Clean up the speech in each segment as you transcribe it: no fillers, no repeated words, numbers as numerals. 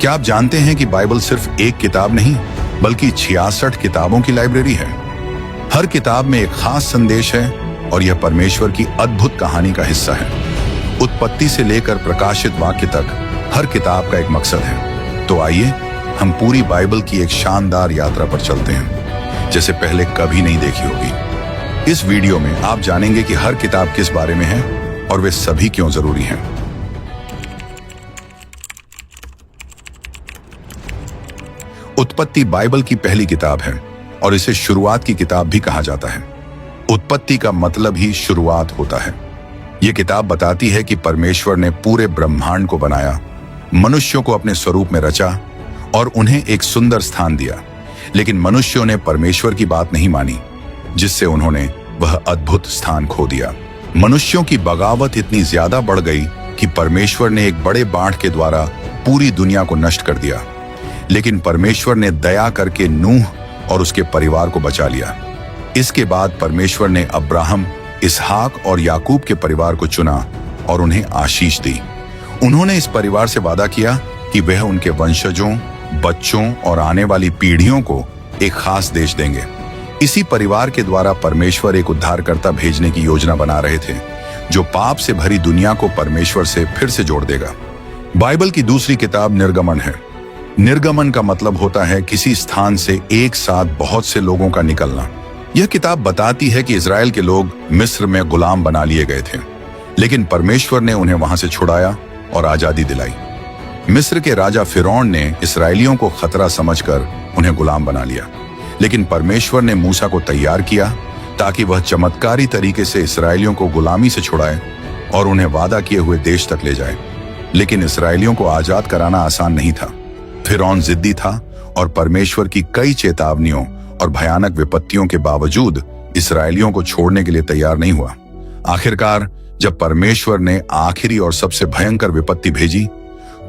क्या आप जानते हैं कि बाइबल सिर्फ एक किताब नहीं बल्कि 66 किताबों की लाइब्रेरी है। हर किताब में एक खास संदेश है और यह परमेश्वर की अद्भुत कहानी का हिस्सा है। उत्पत्ति से लेकर प्रकाशित वाक्य तक हर किताब का एक मकसद है। तो आइए हम पूरी बाइबल की एक शानदार यात्रा पर चलते हैं, जैसे पहले कभी नहीं देखी होगी। इस वीडियो में आप जानेंगे कि हर किताब किस बारे में है और वे सभी क्यों जरूरी हैं। उत्पत्ति बाइबल की पहली किताब है और इसे शुरुआत की किताब भी कहा जाता है। उत्पत्ति का मतलब ही शुरुआत होता है। यह किताब बताती है कि परमेश्वर ने पूरे ब्रह्मांड को बनाया, मनुष्यों को अपने स्वरूप में रचा और उन्हें एक सुंदर स्थान दिया। लेकिन मनुष्यों ने परमेश्वर की बात नहीं मानी, जिससे उन्होंने वह अद्भुत स्थान खो दिया। मनुष्यों की बगावत इतनी ज्यादा बढ़ गई कि परमेश्वर ने एक बड़े बाढ़ के द्वारा पूरी दुनिया को नष्ट कर दिया। लेकिन परमेश्वर ने दया करके नूह और उसके परिवार को बचा लिया। इसके बाद परमेश्वर ने अब्राहम, इसहाक और याकूब के परिवार को चुना और उन्हें आशीष दी। उन्होंने इस परिवार से वादा किया कि वह उनके वंशजों, बच्चों और आने वाली पीढ़ियों को एक खास देश देंगे। इसी परिवार के द्वारा परमेश्वर एक उद्धारकर्ता भेजने की योजना बना रहे थे, जो पाप से भरी दुनिया को परमेश्वर से फिर से जोड़ देगा। बाइबल की दूसरी किताब निर्गमन है। निर्गमन का मतलब होता है किसी स्थान से एक साथ बहुत से लोगों का निकलना। यह किताब बताती है कि इजराइल के लोग मिस्र में गुलाम बना लिए गए थे, लेकिन परमेश्वर ने उन्हें वहां से छुड़ाया और आजादी दिलाई। मिस्र के राजा फिरौन ने इसराइलियों को खतरा समझकर उन्हें गुलाम बना लिया, लेकिन परमेश्वर ने मूसा को तैयार किया ताकि वह चमत्कारी तरीके से इसराइलियों को गुलामी से छुड़ाए और उन्हें वादा किए हुए देश तक ले जाए। लेकिन इसराइलियों को आजाद कराना आसान नहीं था। फिरौन जिद्दी था और परमेश्वर की कई चेतावनियों और भयानक विपत्तियों के बावजूद इसराइलियों को छोड़ने के लिए तैयार नहीं हुआ। आखिरकार जब परमेश्वर ने आखिरी और सबसे भयंकर विपत्ति भेजी,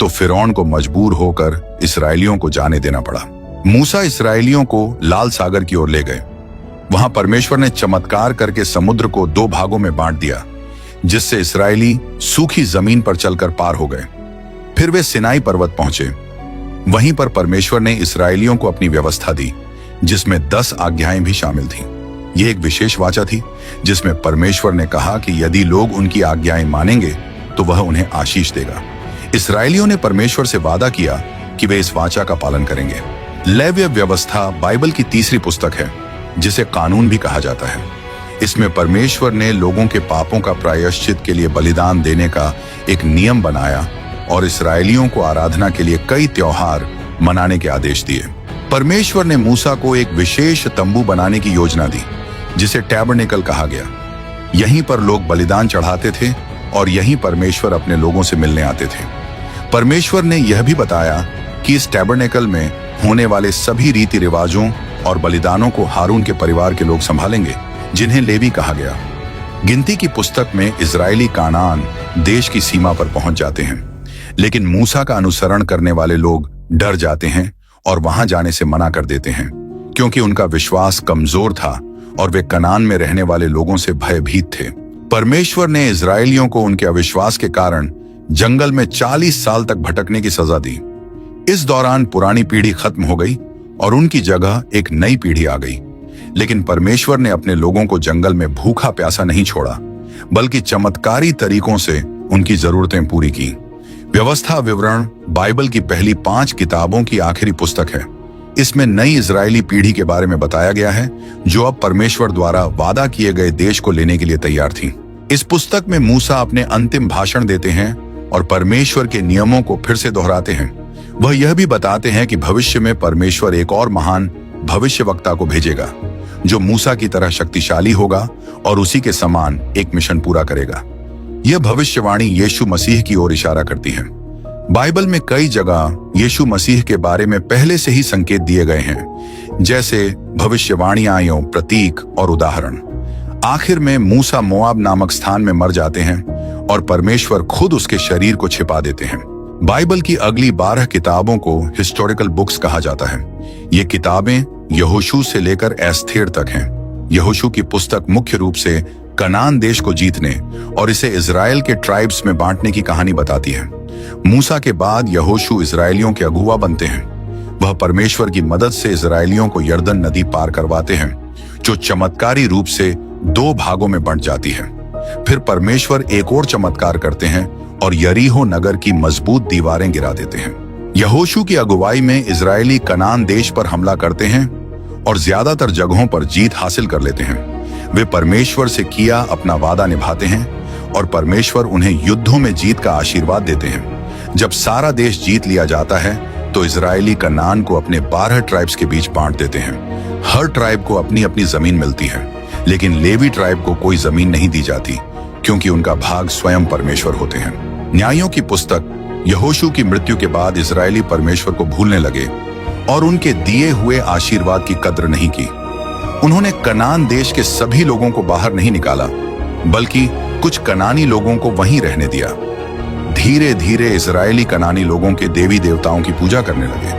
तो फिरौन को मजबूर होकर इसराइलियों को जाने देना पड़ा। मूसा इसराइलियों को लाल सागर की ओर ले गए। वहां परमेश्वर ने चमत्कार करके समुद्र को 2 भागों में बांट दिया, जिससे इसराइली सूखी जमीन पर चलकर पार हो गए। फिर वे सिनाई पर्वत पहुंचे। वहीं पर परमेश्वर ने इसराइलियों को अपनी व्यवस्था दी, जिसमें 10 आज्ञाएं भी शामिल थीं। यह एक विशेष वाचा थी जिसमें परमेश्वर ने कहा कि यदि लोग उनकी आज्ञाएं मानेंगे तो वह उन्हें आशीष देगा। इसराइलियों ने परमेश्वर से वादा किया कि वे इस वाचा का पालन करेंगे। लेव्य व्यवस्था बाइबल की तीसरी पुस्तक है, जिसे कानून भी कहा जाता है। इसमें परमेश्वर ने लोगों के पापों का प्रायश्चित के लिए बलिदान देने का एक नियम बनाया और इसराइलियों को आराधना के लिए कई त्योहार मनाने के आदेश दिए। परमेश्वर ने मूसा को एक विशेष तंबू बनाने की योजना दी, जिसे टैबरनेकल कहा गया। यहीं पर लोग बलिदान चढ़ाते थे और यहीं परमेश्वर अपने लोगों से मिलने आते थे। परमेश्वर ने यह भी बताया कि इस टैबरनेकल में होने वाले सभी रीति रिवाजों और बलिदानों को हारून के परिवार के लोग संभालेंगे, जिन्हें लेवी कहा गया। गिनती की पुस्तक में इजरायली कानान देश की सीमा पर पहुंच जाते हैं, लेकिन मूसा का अनुसरण करने वाले लोग डर जाते हैं और वहां जाने से मना कर देते हैं, क्योंकि उनका विश्वास कमजोर था और वे कनान में रहने वाले लोगों से भयभीत थे। परमेश्वर ने इजरायलियों को उनके अविश्वास के कारण जंगल में 40 साल तक भटकने की सजा दी। इस दौरान पुरानी पीढ़ी खत्म हो गई और उनकी जगह एक नई पीढ़ी आ गई। लेकिन परमेश्वर ने अपने लोगों को जंगल में भूखा प्यासा नहीं छोड़ा, बल्कि चमत्कारी तरीकों से उनकी जरूरतें पूरी की। व्यवस्था विवरण बाइबल की पहली 5 किताबों की आखिरी पुस्तक है। इसमें नई इजरायली पीढ़ी के बारे में बताया गया है, जो अब परमेश्वर द्वारा वादा किए गए देश को लेने के लिए तैयार थी। इस पुस्तक में मूसा अपने अंतिम भाषण देते हैं और परमेश्वर के नियमों को फिर से दोहराते हैं। वह यह भी बताते हैं कि भविष्य में परमेश्वर एक और महान भविष्यवक्ता को भेजेगा, जो मूसा की तरह शक्तिशाली होगा और उसी के समान एक मिशन पूरा करेगा। यह भविष्यवाणी यीशु मसीह की ओर इशारा करती है। बाइबल में कई जगह यीशु मसीह के बारे में पहले से ही संकेत दिए गए हैं, जैसे भविष्यवाणियां, प्रतीक और उदाहरण। आखिर में मूसा मोआब नामक स्थान में मर जाते हैं और परमेश्वर खुद उसके शरीर को छिपा देते हैं। बाइबल की अगली 12 किताबों को हिस्टोरिकल बुक्स कहा जाता है। ये किताबें यहोशू से लेकर एस्थेर तक हैं। यहोशू की पुस्तक मुख्य रूप से कनान देश को जीतने और इसे इजराइल के ट्राइब्स में बांटने की कहानी बताती है। मूसा के बाद यहोशू इजरायलियों के अगुवा बनते हैं। वह परमेश्वर की मदद से इजरायलियों को यरदन नदी पार करवाते हैं, जो चमत्कारी रूप से 2 भागों में बंट जाती है। फिर परमेश्वर एक और चमत्कार करते हैं और यरीहो नगर की मजबूत दीवारें गिरा देते हैं। यहोशू की अगुवाई में इजरायली कनान देश पर हमला करते हैं और ज्यादातर जगहों पर जीत हासिल कर लेते हैं। वे परमेश्वर से किया अपना वादा निभाते हैं और परमेश्वर उन्हें युद्धों में जीत का आशीर्वाद देते हैं। जब सारा देश जीत लिया जाता है तो इजरायली कनान को अपने 12 ट्राइब्स के बीच बांट देते हैं। हर ट्राइब को अपनी अपनी जमीन मिलती है, लेकिन लेवी ट्राइब को कोई जमीन नहीं दी जाती, क्योंकि उनका भाग स्वयं परमेश्वर होते हैं। न्यायों की पुस्तक यहोशू की मृत्यु के बाद इजरायली परमेश्वर को भूलने लगे और उनके दिए हुए आशीर्वाद की कद्र नहीं की। उन्होंने कनान देश के सभी लोगों को बाहर नहीं निकाला, बल्कि कुछ कनानी लोगों को वहीं रहने दिया। धीरे धीरे इजरायली कनानी लोगों के देवी देवताओं की पूजा करने लगे।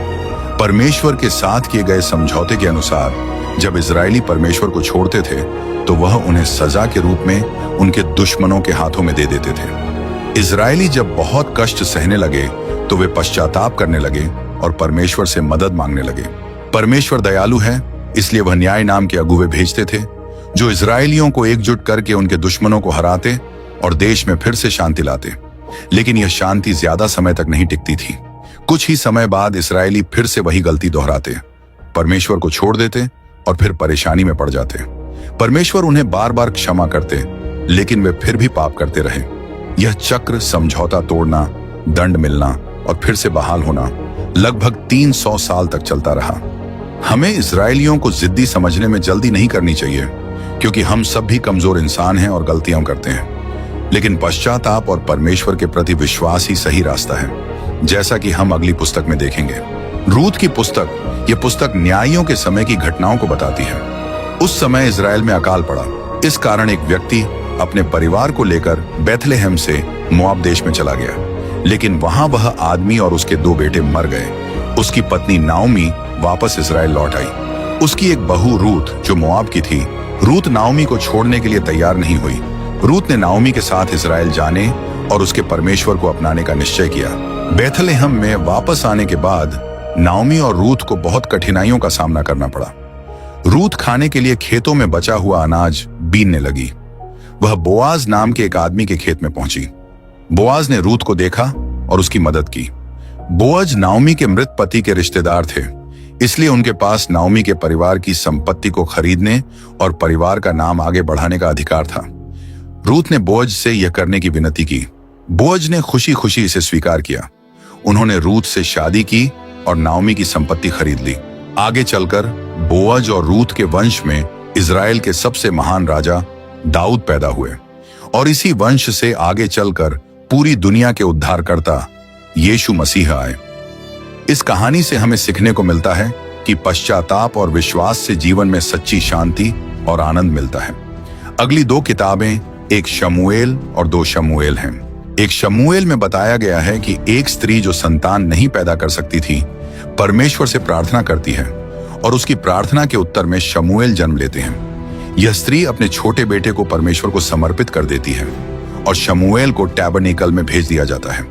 परमेश्वर के साथ किए गए समझौते के अनुसार जब इजरायली परमेश्वर को छोड़ते थे तो वह उन्हें सजा के रूप में उनके दुश्मनों के हाथों में दे देते थे। इजरायली जब बहुत कष्ट सहने लगे तो वे पश्चाताप करने लगे और परमेश्वर से मदद मांगने लगे। परमेश्वर दयालु है, इसलिए वह न्याय नाम के अगुवे भेजते थे, जो इजरायलियों को एकजुट करके उनके दुश्मनों को हराते और देश में फिर से शांति लाते। लेकिन यह शांति ज्यादा समय तक नहीं टिकती थी। कुछ ही समय बाद इजरायली फिर से वही गलती दोहराते, परमेश्वर को छोड़ देते और फिर परेशानी में पड़ जाते। परमेश्वर उन्हें बार बार क्षमा करते, लेकिन वे फिर भी पाप करते रहे। यह चक्र, समझौता तोड़ना, दंड मिलना और फिर से बहाल होना, लगभग 300 साल तक चलता रहा। हमें इजरायलियों को जिद्दी समझने में जल्दी नहीं करनी चाहिए, क्योंकि हम सब भी कमजोर इंसान हैं और गलतियां करते हैं। लेकिन पश्चाताप और परमेश्वर के प्रति विश्वास ही सही रास्ता है, जैसा कि हम अगली पुस्तक में देखेंगे। रूत की पुस्तक, यह पुस्तक न्यायियों के समय की घटनाओं को बताती है। उस समय इजराइल में अकाल पड़ा। इस कारण एक व्यक्ति अपने परिवार को लेकर बैथलेहम से मोआब देश में चला गया, लेकिन वहां वह आदमी और उसके 2 बेटे मर गए। उसकी पत्नी नाओमी वापस इजराइल लौट आई। उसकी एक बहू रूत, जो मोआब की थी, रूत नाओमी को छोड़ने के लिए तैयार नहीं हुई। रूत ने नाओमी के साथ इजराइल जाने और उसके परमेश्वर को अपनाने का निश्चय किया। बैथलेहम में वापस आने के बाद नाओमी और रूत को बहुत कठिनाइयों का सामना करना पड़ा। रूत खाने के लिए खेतों में बचा हुआ अनाज बीनने लगी। वह बोआज नाम के एक आदमी के खेत में पहुंची। बोआज ने रूत को देखा और उसकी मदद की। बोअज नाओमी के मृत पति के रिश्तेदार थे, इसलिए उनके पास नाओमी के परिवार की संपत्ति को खरीदने और परिवार का नाम आगे बढ़ाने का अधिकार था। रूत ने बोअज से यह करने की विनती की। बोअज ने खुशी खुशी इसे स्वीकार किया। उन्होंने रूत से शादी की और नाओमी की संपत्ति खरीद ली। आगे चलकर बोअज और रूत के वंश में इजराइल के सबसे महान राजा दाऊद पैदा हुए और इसी वंश से आगे चलकर पूरी दुनिया के उद्धारकर्ता यीशु मसीह आए। इस कहानी से हमें सीखने को मिलता है कि पश्चाताप और विश्वास से जीवन में सच्ची शांति और आनंद मिलता है। अगली 2 किताबें एक शमूएल और 2 शमूएल हैं। एक शमूएल में बताया गया है कि एक स्त्री जो संतान नहीं पैदा कर सकती थी, परमेश्वर से प्रार्थना करती है और उसकी प्रार्थना के उत्तर में शमूएल जन्म लेते हैं। यह स्त्री अपने छोटे बेटे को परमेश्वर को समर्पित कर देती है और शमूएल को टैबरनेकल में भेज दिया जाता है।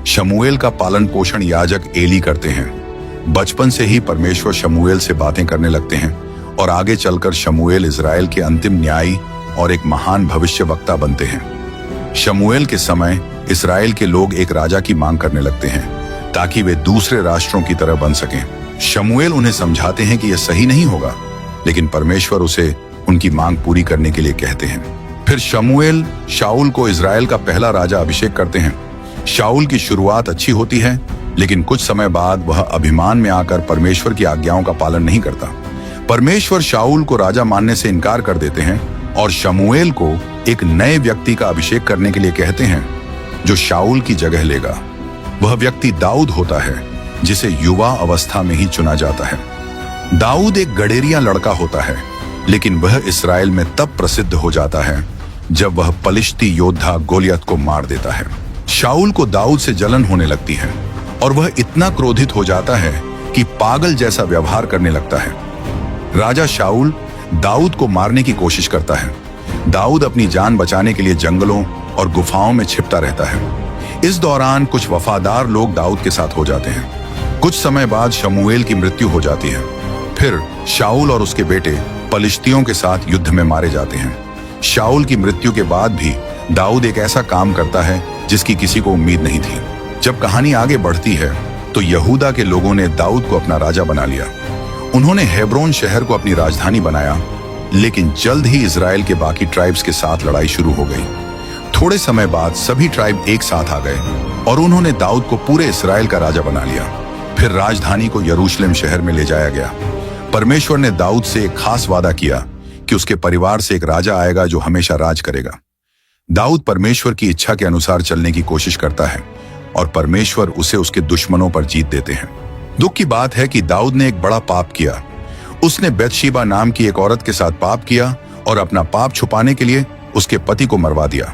शमूएल का पालन पोषण याजक एली करते हैं। बचपन से ही परमेश्वर शमूएल से बातें करने लगते हैं और आगे चलकर शमूएल इजराइल के अंतिम न्यायी और एक महान भविष्यवक्ता बनते हैं। शमूएल के समय इजराइल के लोग एक राजा की मांग करने लगते हैं ताकि वे दूसरे राष्ट्रों की तरह बन सकें। शमूएल उन्हें समझाते हैं कि यह सही नहीं होगा, लेकिन परमेश्वर उसे उनकी मांग पूरी करने के लिए कहते हैं। फिर शमूएल शाऊल को इजराइल का पहला राजा अभिषेक करते हैं। शाऊल की शुरुआत अच्छी होती है, लेकिन कुछ समय बाद वह अभिमान में आकर परमेश्वर की आज्ञाओं का पालन नहीं करता। परमेश्वर शाऊल को राजा मानने से इनकार कर देते हैं और शमूएल को एक नए व्यक्ति का अभिषेक करने के लिए कहते हैं, जो शाऊल की जगह लेगा। वह व्यक्ति दाऊद होता है, जिसे युवा अवस्था में ही चुना जाता है। दाऊद एक गडेरिया लड़का होता है, लेकिन वह इस्राएल में तब प्रसिद्ध हो जाता है जब वह पलिश्ती योद्धा गोलियत को मार देता है। शाऊल को दाऊद से जलन होने लगती है और वह इतना क्रोधित हो जाता है कि पागल जैसा व्यवहार करने लगता है। राजा शाऊल दाऊद को मारने की कोशिश करता है। दाऊद अपनी जान बचाने के लिए जंगलों और गुफाओं में छिपता रहता है। इस दौरान कुछ वफादार लोग दाऊद के साथ हो जाते हैं। कुछ समय बाद शमूएल की मृत्यु हो जाती है। फिर शाऊल और उसके बेटे पलिश्तियों के साथ युद्ध में मारे जाते हैं। शाऊल की मृत्यु के बाद भी दाऊद एक ऐसा काम करता है जिसकी किसी को उम्मीद नहीं थी। जब कहानी आगे बढ़ती है तो यहूदा के लोगों ने दाऊद को अपना राजा बना लिया। उन्होंने हेब्रोन शहर को अपनी राजधानी बनाया, लेकिन जल्द ही इजराइल के बाकी ट्राइब्स के साथ लड़ाई शुरू हो गई। थोड़े समय बाद सभी ट्राइब एक साथ आ गए और उन्होंने दाऊद को पूरे इस्राएल का राजा बना लिया। फिर राजधानी को यरूशलेम शहर में ले जाया गया। परमेश्वर ने दाऊद से एक खास वादा किया कि उसके परिवार से एक राजा आएगा जो हमेशा राज करेगा। दाऊद परमेश्वर की इच्छा के अनुसार चलने की कोशिश करता है और परमेश्वर उसे उसके दुश्मनों पर जीत देते हैं। दुख की बात है कि दाऊद ने एक बड़ा पाप किया। उसने बैतशेबा नाम की एक औरत के साथ पाप किया और अपना पाप छुपाने के लिए उसके पति को मरवा दिया।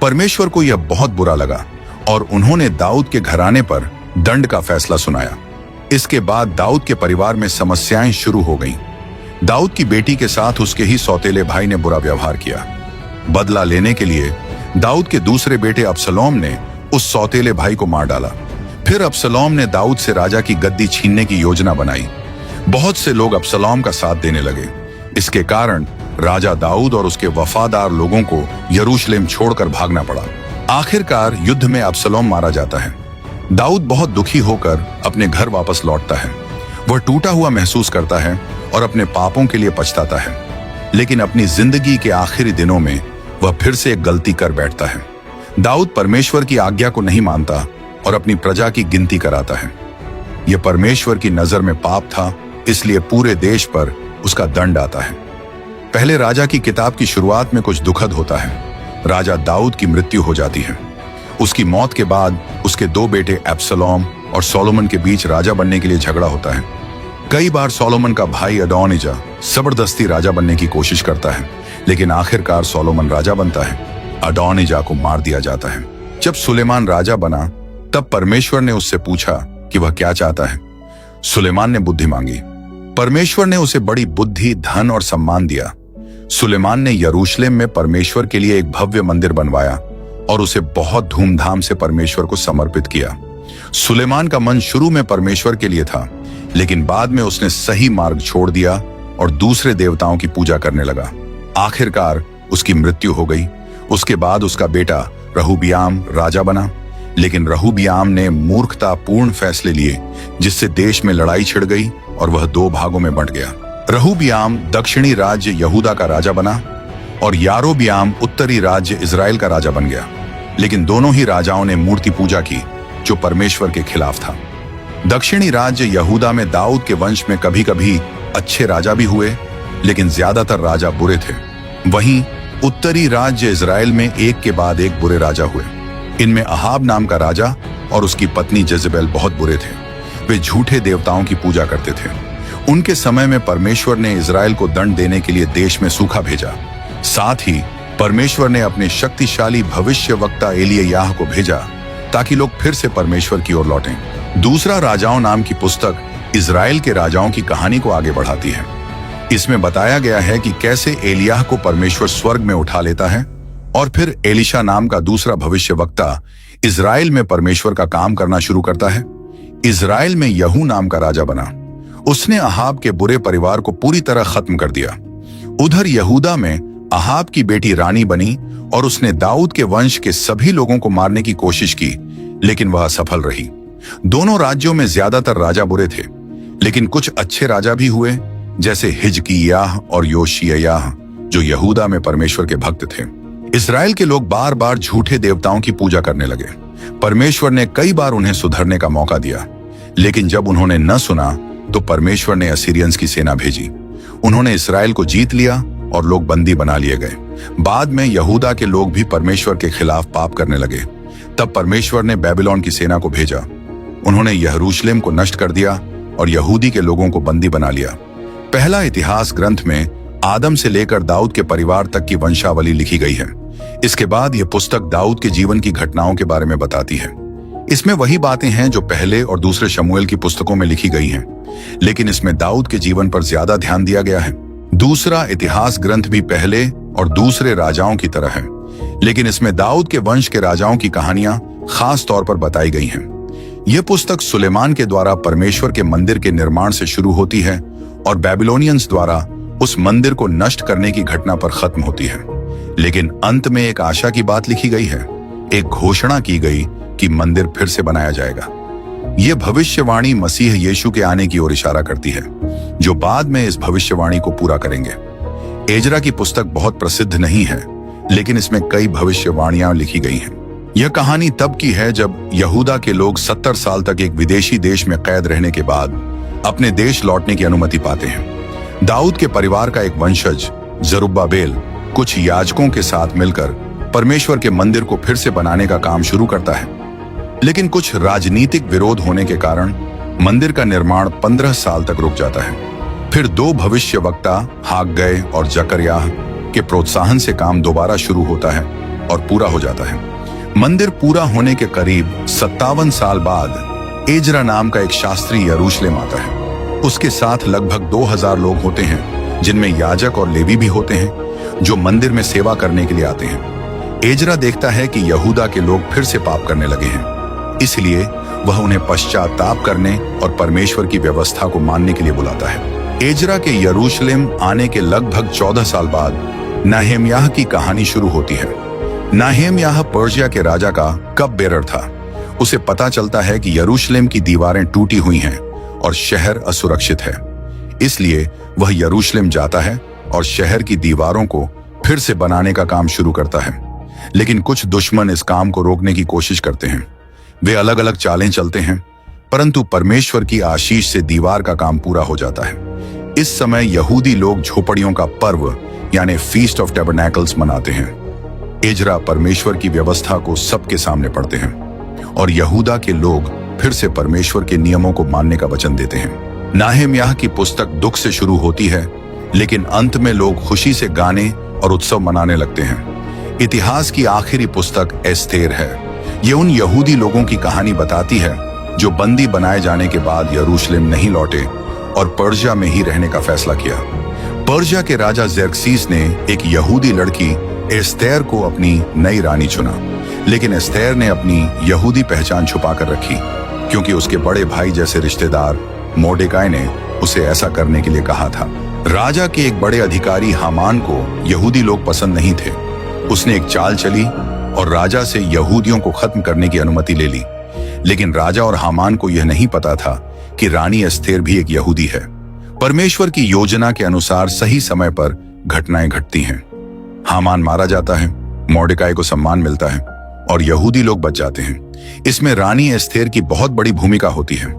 परमेश्वर को यह बहुत बुरा लगा और उन्होंने दाऊद के घराने पर दंड का फैसला सुनाया। इसके बाद दाऊद के परिवार में समस्याएं शुरू हो गईं। दाऊद की बेटी के साथ उसके ही सौतेले भाई ने बुरा व्यवहार किया। बदला लेने के लिए दाऊद के दूसरे बेटे अबसलोम ने उस सौतेले भाई को मार डाला। फिर अबसलोम ने दाऊद से राजा की गद्दी छीनने की योजना बनाई। बहुत से लोग अबसलोम का साथ देने लगे। इसके कारण राजा दाऊद और उसके वफादार लोगों को यरूशलेम छोड़कर भागना पड़ा। आखिरकार युद्ध में अबसलोम मारा जाता है। दाऊद बहुत दुखी होकर अपने घर वापस लौटता है। वह टूटा हुआ महसूस करता है और अपने पापों के लिए पछताता है। लेकिन अपनी जिंदगी के आखिरी दिनों में वह फिर से एक गलती कर बैठता है। दाऊद परमेश्वर की आज्ञा को नहीं मानता और अपनी प्रजा की गिनती कराता है। यह परमेश्वर की नजर में पाप था, इसलिए पूरे देश पर उसका दंड आता है। पहले राजा की किताब की शुरुआत में कुछ दुखद होता है। राजा दाऊद की मृत्यु हो जाती है। उसकी मौत के बाद उसके दो बेटे एब्सलोम और सोलोमन के बीच राजा बनने के लिए झगड़ा होता है। कई बार सोलोमन का भाई अदोनिजा जबरदस्ती राजा बनने की कोशिश करता है, लेकिन आखिरकार सोलोमन राजा बनता है। अदोनिजा को मार दिया जाता है। जब सुलेमान राजा बना तब परमेश्वर ने उससे पूछा कि वह क्या चाहता है। सुलेमान ने बुद्धि मांगी। परमेश्वर ने उसे बड़ी बुद्धि, धन और सम्मान दिया। सुलेमान ने यरूशलेम में परमेश्वर के लिए एक भव्य मंदिर बनवाया और उसे बहुत धूमधाम से परमेश्वर को समर्पित किया। सुलेमान का मन शुरू में परमेश्वर के लिए था, लेकिन बाद में उसने सही मार्ग छोड़ दिया और दूसरे देवताओं की पूजा करने लगा। आखिरकार उसकी मृत्यु हो गई। उसके बाद उसका बेटा रहूबियाम राजा बना, लेकिन रहूबियाम ने मूर्खतापूर्ण फैसले लिए जिससे देश में लड़ाई छिड़ गई और वह दो भागों में बंट गया। रहूबियाम दक्षिणी राज्य यहूदा का राजा बना और यारोबियाम उत्तरी राज्य इजराइल का राजा बन गया। लेकिन दोनों ही राजाओं ने मूर्ति पूजा की जो परमेश्वर के खिलाफ था। दक्षिणी राज्य यहूदा में दाऊद के वंश में कभी कभी अच्छे राजा भी हुए, लेकिन ज्यादातर राजा बुरे थे। वहीं उत्तरी राज्य इजराइल में एक के बाद एक बुरे राजा हुए। इनमें अहाब नाम का राजा और उसकी पत्नी जजेबेल बहुत बुरे थे। वे झूठे देवताओं की पूजा करते थे। उनके समय में परमेश्वर ने इजराइल को दंड देने के लिए देश में सूखा भेजा। साथ ही परमेश्वर ने अपने शक्तिशाली भविष्यवक्ता एलिय्याह को भेजा ताकि लोग फिर से परमेश्वर की ओर लौटें। दूसरा राजाओं नाम की पुस्तक इजराइल के राजाओं की कहानी को आगे बढ़ाती है। इसमें बताया गया है कि कैसे एलिय्याह को परमेश्वर स्वर्ग में उठा लेता है और फिर एलीशा नाम का दूसरा भविष्यवक्ता इजराइल में परमेश्वर का काम करना शुरू करता है। इजराइल में यहू नाम का राजा बना। उसने अहाब के बुरे परिवार को पूरी तरह खत्म कर दिया। उधर यहूदा में अहाब की बेटी रानी बनी और उसने दाऊद के वंश के सभी लोगों को मारने की कोशिश की, लेकिन वह असफल रही। दोनों राज्यों में ज्यादातर राजा बुरे थे, लेकिन कुछ अच्छे राजा भी हुए, जैसे हिजकिय्याह और योशिय्याह, जो यहूदा में परमेश्वर के भक्त थे। इजराइल के लोग बार बार झूठे देवताओं की पूजा करने लगे। परमेश्वर ने कई बार उन्हें सुधरने का मौका दिया, लेकिन जब उन्होंने न सुना तो परमेश्वर ने असीरियंस की सेना भेजी। उन्होंने इस्राएल को जीत लिया और लोग बंदी बना लिए गए। बाद में यहूदा के लोग भी परमेश्वर के खिलाफ पाप करने लगे। तब परमेश्वर ने बेबीलोन की सेना को भेजा। उन्होंने यरूशलेम को नष्ट कर दिया और यहूदी के लोगों को बंदी बना लिया। पहला इतिहास ग्रंथ में आदम से लेकर दाऊद के परिवार तक की वंशावली लिखी गई है। इसके बाद यह पुस्तक दाऊद के जीवन की घटनाओं के बारे में बताती है। इसमें वही बातें हैं जो पहले और दूसरे शमूएल की पुस्तकों में लिखी गई हैं, लेकिन इसमें दाऊद के जीवन पर ज्यादा ध्यान दिया गया है। दूसरा इतिहास ग्रंथ भी पहले और दूसरे राजाओं की तरह है, लेकिन इसमें दाऊद के वंश के राजाओं की कहानियां खास तौर पर बताई गई हैं। यह पुस्तक सुलेमान के द्वारा परमेश्वर के मंदिर के निर्माण से शुरू होती है और बेबीलोनियंस द्वारा उस मंदिर को नष्ट करने की घटना पर खत्म होती है। लेकिन अंत में एक आशा की बात लिखी गई है, एक घोषणा की गई कि मंदिर फिर से बनाया जाएगा। यह भविष्यवाणी मसीह यीशु के आने की ओर इशारा करती है, जो बाद में इस भविष्यवाणी को पूरा करेंगे। एजरा की पुस्तक बहुत प्रसिद्ध नहीं है, लेकिन इसमें कई भविष्यवाणियां लिखी गई हैं। यह कहानी तब की है जब यहूदा के लोग 70 साल तक एक विदेशी देश में कैद रहने के बाद अपने देश लौटने की अनुमति पाते हैं। दाऊद के परिवार का एक वंशज जरुब्बाबेल कुछ याजकों के साथ मिलकर परमेश्वर के मंदिर को फिर से बनाने का काम शुरू करता है। लेकिन कुछ राजनीतिक विरोध होने के कारण मंदिर का निर्माण 15 साल तक रुक जाता है। फिर 2 भविष्यवक्ता हाग्गै और जकर्याह के प्रोत्साहन से काम दोबारा शुरू होता है और पूरा हो जाता है। मंदिर पूरा होने के करीब 57 साल बाद एजरा नाम का एक शास्त्री यरूशलेम आता है। उसके साथ लगभग 2000 लोग होते हैं, जिनमें याजक और लेवी भी होते हैं, जो मंदिर में सेवा करने के लिए आते हैं। एजरा देखता है कि यहूदा के लोग फिर से पाप करने लगे हैं, इसलिए वह उन्हें पश्चाताप करने और परमेश्वर की व्यवस्था को मानने के लिए बुलाता है। एजरा के यरूशलेम आने के लगभग 14 साल बाद नहम्याह की कहानी शुरू होती है। नहम्याह पर्शिया के राजा का कप बेरर था। उसे पता चलता है कि यरूशलेम की दीवारें टूटी हुई हैं और शहर असुरक्षित है, इसलिए वह यरूशलेम जाता है और शहर की दीवारों को फिर से बनाने का काम शुरू करता है। लेकिन कुछ दुश्मन इस काम को रोकने की कोशिश करते हैं। वे अलग अलग चालें चलते हैं, परंतु परमेश्वर की आशीष से दीवार का काम पूरा हो जाता है। इस समय यहूदी लोग झोपड़ियों का पर्व यानी फीस्ट ऑफ टैबरनैकल्स मनाते हैं। एजरा परमेश्वर की व्यवस्था को सबके सामने पढ़ते हैं और यहूदा के लोग फिर से परमेश्वर के नियमों को मानने का वचन देते हैं। नहम्याह की पुस्तक दुख से शुरू होती है, लेकिन अंत में लोग खुशी से गाने और उत्सव मनाने लगते हैं। इतिहास की आखिरी पुस्तक एस्तेर है। ये उन यहूदी लोगों की कहानी बताती है जो बंदी बनाए जाने के बाद यरूशलेम नहीं लौटे और पर्शिया में ही रहने का फैसला किया। पर्शिया के राजा जेर्क्सीस ने एक यहूदी लड़की एस्तेर को अपनी नई रानी चुना, लेकिन एस्तेर ने अपनी यहूदी पहचान छुपा कर रखी, क्योंकि उसके बड़े भाई जैसे रिश्तेदार मोर्देकाई ने उसे ऐसा करने के लिए कहा था। राजा के एक बड़े अधिकारी हामान को यहूदी लोग पसंद नहीं थे। उसने एक चाल चली और राजा से यहूदियों को खत्म करने की अनुमति ले ली। लेकिन राजा और हामान को यह नहीं पता था कि रानी एस्तेर भी एक यहूदी है। परमेश्वर की योजना के अनुसार सही समय पर घटनाएं घटती हैं। हामान मारा जाता है, मोर्देकाई को सम्मान मिलता है और यहूदी लोग बच जाते हैं। इसमें रानी एस्तेर की बहुत बड़ी भूमिका होती है।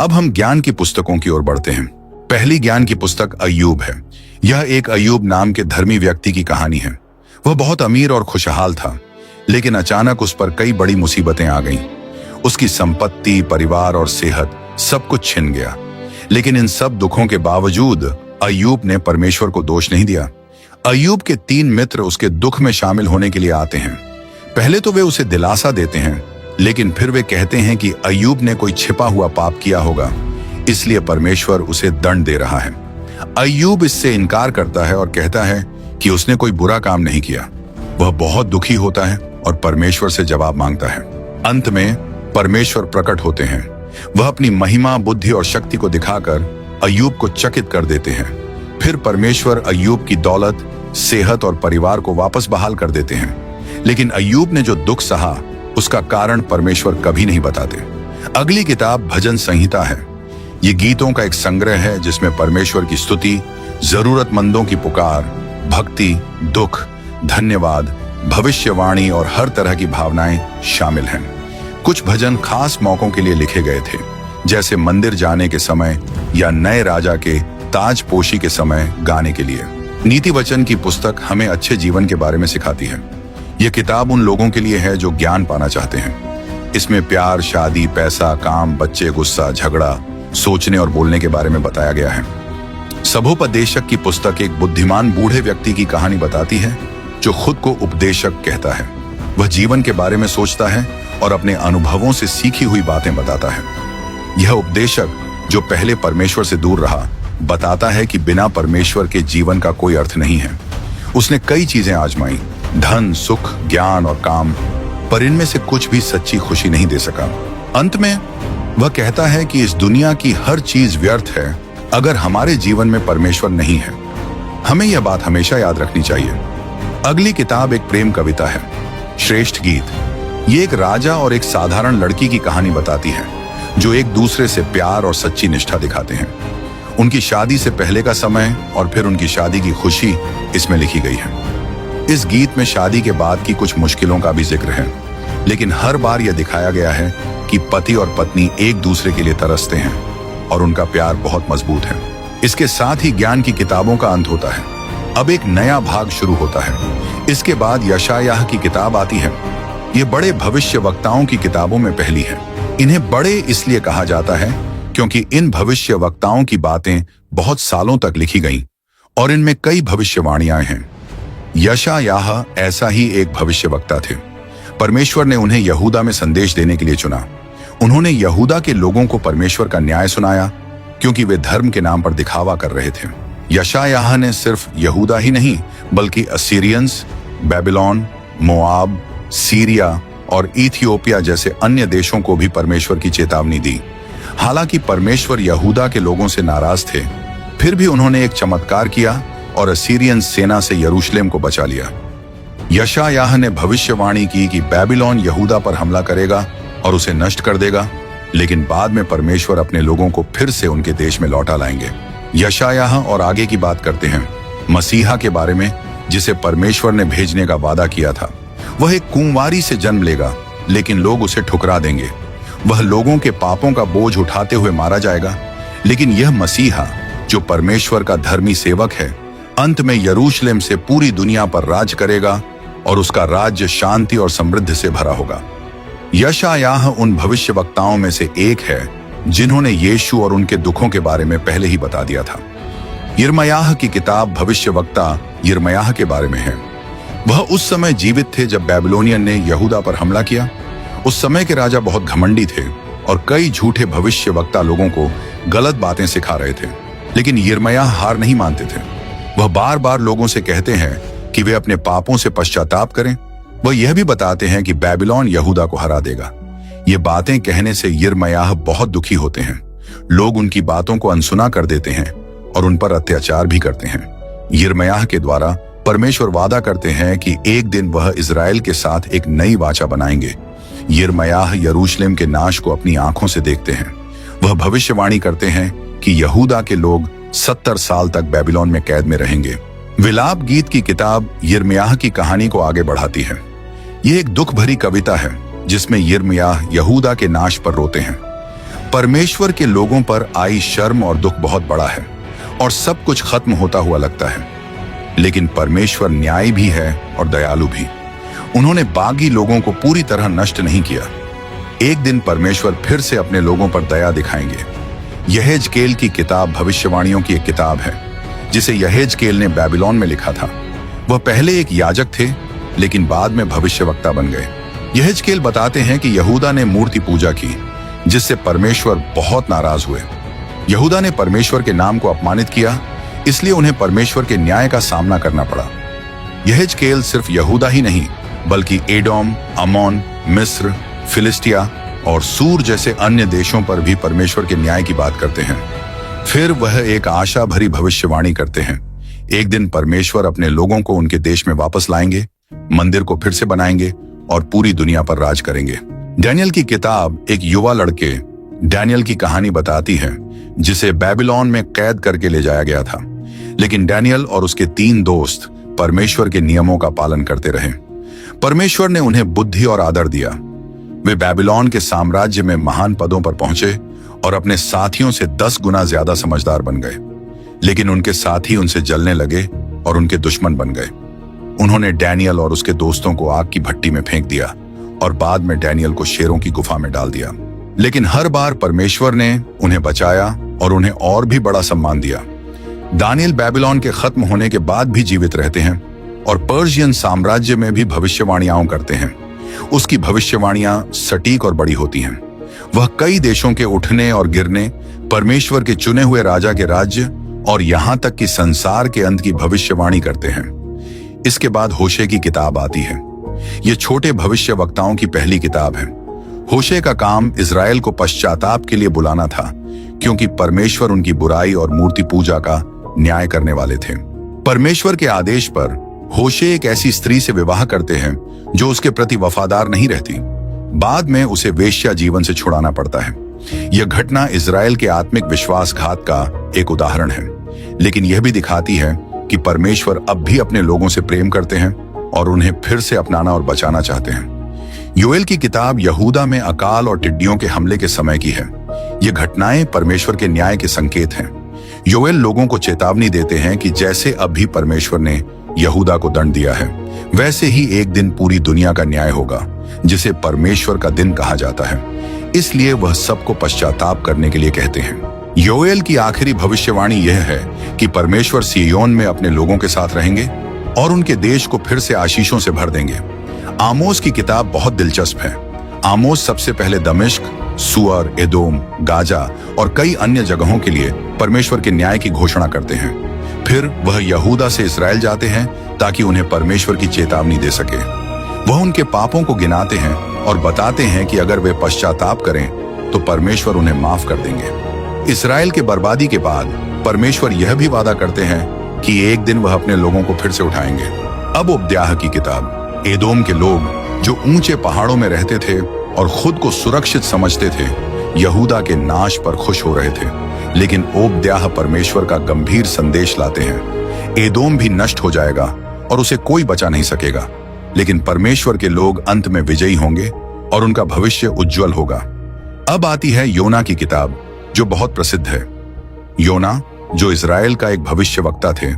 अब हम ज्ञान की पुस्तकों की ओर बढ़ते हैं। पहली ज्ञान की पुस्तक अय्यूब है। यह एक अय्यूब नाम के धर्मी व्यक्ति की कहानी है। वह बहुत अमीर और खुशहाल था, लेकिन अचानक उस पर कई बड़ी मुसीबतें आ गईं। उसकी संपत्ति, परिवार और सेहत सब कुछ छिन गया। लेकिन इन सब दुखों के बावजूद अय्यूब ने परमेश्वर को दोष नहीं दिया। अय्यूब के 3 मित्र उसके दुख में शामिल होने के लिए आते हैं। पहले तो वे उसे दिलासा देते हैं, लेकिन फिर वे कहते हैं कि अय्यूब ने कोई छिपा हुआ पाप किया होगा, इसलिए परमेश्वर उसे दंड दे रहा है। अय्यूब इससे इनकार करता है और कहता है कि उसने कोई बुरा काम नहीं किया। वह बहुत दुखी होता है और परमेश्वर से जवाब मांगता है। अंत में परमेश्वर प्रकट होते हैं। वह अपनी महिमा, बुद्धि और शक्ति को दिखाकर अय्यूब को चकित कर देते हैं। फिर परमेश्वर अय्यूब की दौलत, सेहत और परिवार को वापस बहाल कर देते हैं। लेकिन अय्यूब ने जो दुख सहा, उसका कारण परमेश्वर कभी नहीं बताते। अगली किताब भजन संहिता है। ये गीतों का एक संग्रह है जिसमें परमेश्वर की स्तुति, जरूरतमंदों की पुकार, भक्ति, दुख, धन्यवाद, भविष्यवाणी और हर तरह की भावनाएं शामिल हैं। कुछ भजन खास मौकों के लिए लिखे गए थे, जैसे मंदिर जाने के समय या नए राजा के ताजपोशी के समय गाने के लिए। नीति वचन की पुस्तक हमें अच्छे जीवन के बारे में सिखाती है। यह किताब उन लोगों के लिए है जो ज्ञान पाना चाहते हैं। इसमें प्यार, शादी, पैसा, काम, बच्चे, गुस्सा, झगड़ा, सोचने और बोलने के बारे में बताया गया है। सभोपदेशक की पुस्तक एक बुद्धिमान बूढ़े व्यक्ति की कहानी बताती है जो खुद को उपदेशक कहता है। वह जीवन के बारे में सोचता है और अपने अनुभवों से सीखी हुई बातें बताता है। यह उपदेशक, जो पहले परमेश्वर से दूर रहा, बताता है कि बिना परमेश्वर के जीवन का कोई अर्थ नहीं है। उसने कई चीजें आजमाई, धन, सुख, ज्ञान और काम, पर इनमें से कुछ भी सच्ची खुशी नहीं दे सका। अंत में वह कहता है कि इस दुनिया की हर चीज व्यर्थ है अगर हमारे जीवन में परमेश्वर नहीं है। हमें यह बात हमेशा याद रखनी चाहिए। अगली किताब एक प्रेम कविता है, श्रेष्ठ गीत। ये एक राजा और एक साधारण लड़की की कहानी बताती है जो एक दूसरे से प्यार और सच्ची निष्ठा दिखाते हैं। उनकी शादी से पहले का समय और फिर उनकी शादी की खुशी इसमें लिखी गई है। इस गीत में शादी के बाद की कुछ मुश्किलों का भी जिक्र है, लेकिन हर बार यह दिखाया गया है कि पति और पत्नी एक दूसरे के लिए तरसते हैं और उनका प्यार बहुत मजबूत है। इसके साथ ही ज्ञान की किताबों का अंत होता है। अब एक नया भाग शुरू होता है। इसके बाद यशायाह की किताब आती है। ये बड़े भविष्य वक्ताओं की किताबों में पहली है। इन्हें बड़े इसलिए कहा जाता है क्योंकि इन भविष्य वक्ताओं की बातें बहुत सालों तक लिखी गईं और इनमें कई भविष्यवाणियां हैं। यशायाह ऐसा ही एक भविष्यवक्ता थे। परमेश्वर ने उन्हें यहूदा में संदेश देने के लिए चुना। उन्होंने यहूदा के लोगों को परमेश्वर का न्याय सुनाया क्योंकि वे धर्म के नाम पर दिखावा कर रहे थे। यशायाह ने सिर्फ यहूदा ही नहीं बल्कि असीरियंस, बेबीलोन, मोआब, सीरिया और इथियोपिया जैसे अन्य देशों को भी परमेश्वर की चेतावनी दी। हालांकि परमेश्वर यहूदा के लोगों से नाराज थे, फिर भी उन्होंने एक चमत्कार किया और असीरियन सेना से यरूशलेम को बचा लिया। यशायाह ने भविष्यवाणी की कि बेबीलोन यहूदा पर हमला करेगा और उसे नष्ट कर देगा, लेकिन बाद में परमेश्वर अपने लोगों को फिर से उनके देश में लौटा लाएंगे। यशायाह और आगे की बात करते हैं मसीहा के बारे में, जिसे परमेश्वर ने भेजने का वादा किया था। वह एक कुंवारी से जन्म लेगा, लेकिन लोग उसे ठुकरा देंगे। वह लोगों के पापों का बोझ उठाते हुए मारा जाएगा, लेकिन यह मसीहा जो परमेश्वर का धर्मी सेवक है, अंत में यरूशलेम से पूरी दुनिया पर राज करेगा और उसका राज्य शांति और समृद्धि से भरा होगा। यशायाह उन भविष्यवक्ताओं में से एक है जिन्होंने यीशु और उनके दुखों के बारे में पहले ही बता दिया था। यिर्मयाह की किताब भविष्यवक्ता यिर्मयाह के बारे में है। वह उस समय जीवित थे जब बेबीलोनियन ने यहूदा पर हमला किया। उस समय के राजा बहुत घमंडी थे और कई झूठे भविष्यवक्ता लोगों को गलत बातें सिखा रहे थे, लेकिन यिर्मयाह हार नहीं मानते थे। वह बार बार लोगों से कहते हैं कि वे अपने पापों से पश्चाताप करें। वह यह भी बताते हैं कि बेबीलोन यहूदा को हरा देगा। ये बातें कहने से यिर्मयाह बहुत दुखी होते हैं। लोग उनकी बातों को अनसुना कर देते हैं और उन पर अत्याचार भी करते हैं। यिर्मयाह के द्वारा परमेश्वर वादा करते हैं कि एक दिन वह इजराइल के साथ एक नई वाचा बनाएंगे। यिर्मयाह यरूशलेम के नाश को अपनी आंखों से देखते हैं। वह भविष्यवाणी करते हैं कि यहूदा के लोग 70 साल तक बेबीलोन में कैद में रहेंगे। विलाप गीत की किताब यिर्मयाह की कहानी को आगे बढ़ाती है। यह एक दुख भरी कविता है जिसमें यिर्मयाह यहूदा के नाश पर रोते हैं। परमेश्वर के लोगों पर आई शर्म और दुख बहुत बड़ा है और सब कुछ खत्म होता हुआ लगता है, लेकिन परमेश्वर न्यायी भी है और दयालु भी। उन्होंने बागी लोगों को पूरी तरह नष्ट नहीं किया। एक दिन परमेश्वर फिर से अपने लोगों पर दया दिखाएंगे। यहेजकेल की किताब भविष्यवाणियों की एक किताब है जिसे यहेजकेल ने बेबीलोन में लिखा था। वह पहले एक याजक थे, लेकिन बाद में भविष्यवक्ता बन गए। यहेजकेल बताते हैं कि यहूदा ने मूर्ति पूजा की, जिससे परमेश्वर बहुत नाराज हुए। यहूदा ने परमेश्वर के नाम को अपमानित किया, इसलिए उन्हें परमेश्वर के न्याय का सामना करना पड़ा। यहेजकेल सिर्फ यहूदा ही नहीं बल्कि एडोम, अमोन, मिस्र, फिलिस्टिया और सूर जैसे अन्य देशों पर भी परमेश्वर के न्याय की बात करते हैं। फिर वह एक आशा भरी भविष्यवाणी करते हैं। एक दिन परमेश्वर अपने लोगों को उनके देश में वापस लाएंगे, मंदिर को फिर से बनाएंगे और पूरी दुनिया पर राज करेंगे। डैनियल की किताब एक युवा लड़के डैनियल की कहानी बताती है जिसे बेबीलोन में कैद करके ले जाया गया था, लेकिन डैनियल और उसके 3 दोस्त परमेश्वर के नियमों का पालन करते रहे। परमेश्वर ने उन्हें बुद्धि और आदर दिया। वे बेबीलोन के साम्राज्य में महान पदों पर पहुंचे और अपने साथियों से 10 गुना ज्यादा समझदार बन गए, लेकिन उनके साथी उनसे जलने लगे और उनके दुश्मन बन गए। उन्होंने डैनियल और उसके दोस्तों को आग की भट्टी में फेंक दिया और बाद में डैनियल को शेरों की गुफा में डाल दिया। लेकिन हर बार परमेश्वर ने उन्हें बचाया और उन्हें और भी बड़ा सम्मान दिया। दानियल बेबीलोन के खत्म होने के बाद भी जीवित रहते हैं और पर्शियन साम्राज्य में भी भविष्यवाणियां करते हैं। उसकी भविष्यवाणियां सटीक और बड़ी होती हैं। वह कई देशों के उठने और गिरने, परमेश्वर के चुने हुए राजा के राज्य और यहां तक कि संसार के अंत की भविष्यवाणी करते हैं। इसके बाद होशे की किताब आती है। ये छोटे भविष्य वक्ताओं की पहली किताब है। होशे का काम इज़राइल को पश्चाताप के लिए बुलाना था, क्योंकि परमेश्वर उनकी बुराई और मूर्ति पूजा का न्याय करने वाले थे। परमेश्वर के आदेश पर होशे एक ऐसी स्त्री से विवाह करते हैं जो उसके प्रति वफादार नहीं रहती। बाद में उसे वेश्या जीवन से छुड़ाना पड़ता है। यह घटना इज़राइल के आत्मिक विश्वासघात का एक उदाहरण है, लेकिन यह भी दिखाती है कि परमेश्वर अब भी अपने लोगों से प्रेम करते हैं और उन्हें फिर से अपनाना और बचाना चाहते हैं। योएल की किताब यहूदा में अकाल और टिड्डियों के हमले के समय की है। ये घटनाएं परमेश्वर के न्याय के संकेत हैं। योएल लोगों को चेतावनी देते हैं कि जैसे अब भी परमेश्वर ने यहूदा को दंड दिया है, वैसे ही एक दिन पूरी दुनिया का न्याय होगा, जिसे परमेश्वर का दिन कहा जाता है। इसलिए वह सबको पश्चाताप करने के लिए कहते हैं। योएल की आखिरी भविष्यवाणी यह है कि परमेश्वर सिय्योन में अपने लोगों के साथ रहेंगे और उनके देश को फिर से आशीषों से भर देंगे। आमोस की किताब बहुत दिलचस्प है। आमोस सबसे पहले दमिश्क, सुअर, एदोम, गाजा और कई अन्य जगहों के लिए परमेश्वर के न्याय की घोषणा करते हैं। फिर वह यहूदा से इस्राएल जाते हैं ताकि उन्हें परमेश्वर की चेतावनी दे सके। वह उनके पापों को गिनाते हैं और बताते हैं कि अगर वे पश्चाताप करें तो परमेश्वर उन्हें माफ कर देंगे। इस्राएल के बर्बादी के बाद परमेश्वर यह भी वादा करते हैं कि एक दिन वह अपने लोगों को फिर से उठाएंगे। अब ओब्द्याह की किताब। एदोम के लोग जो ऊंचे पहाड़ों में रहते थे और खुद को सुरक्षित समझते थे, यहूदा के नाश पर खुश हो रहे थे, लेकिन ओब्द्याह परमेश्वर का गंभीर संदेश लाते हैं। एदोम भी नष्ट हो जाएगा और उसे कोई बचा नहीं सकेगा, लेकिन परमेश्वर के लोग अंत में विजयी होंगे और उनका भविष्य उज्जवल होगा। अब आती है योना की किताब, जो बहुत प्रसिद्ध है। योना, जो इज़राइल का एक भविष्यवक्ता थे,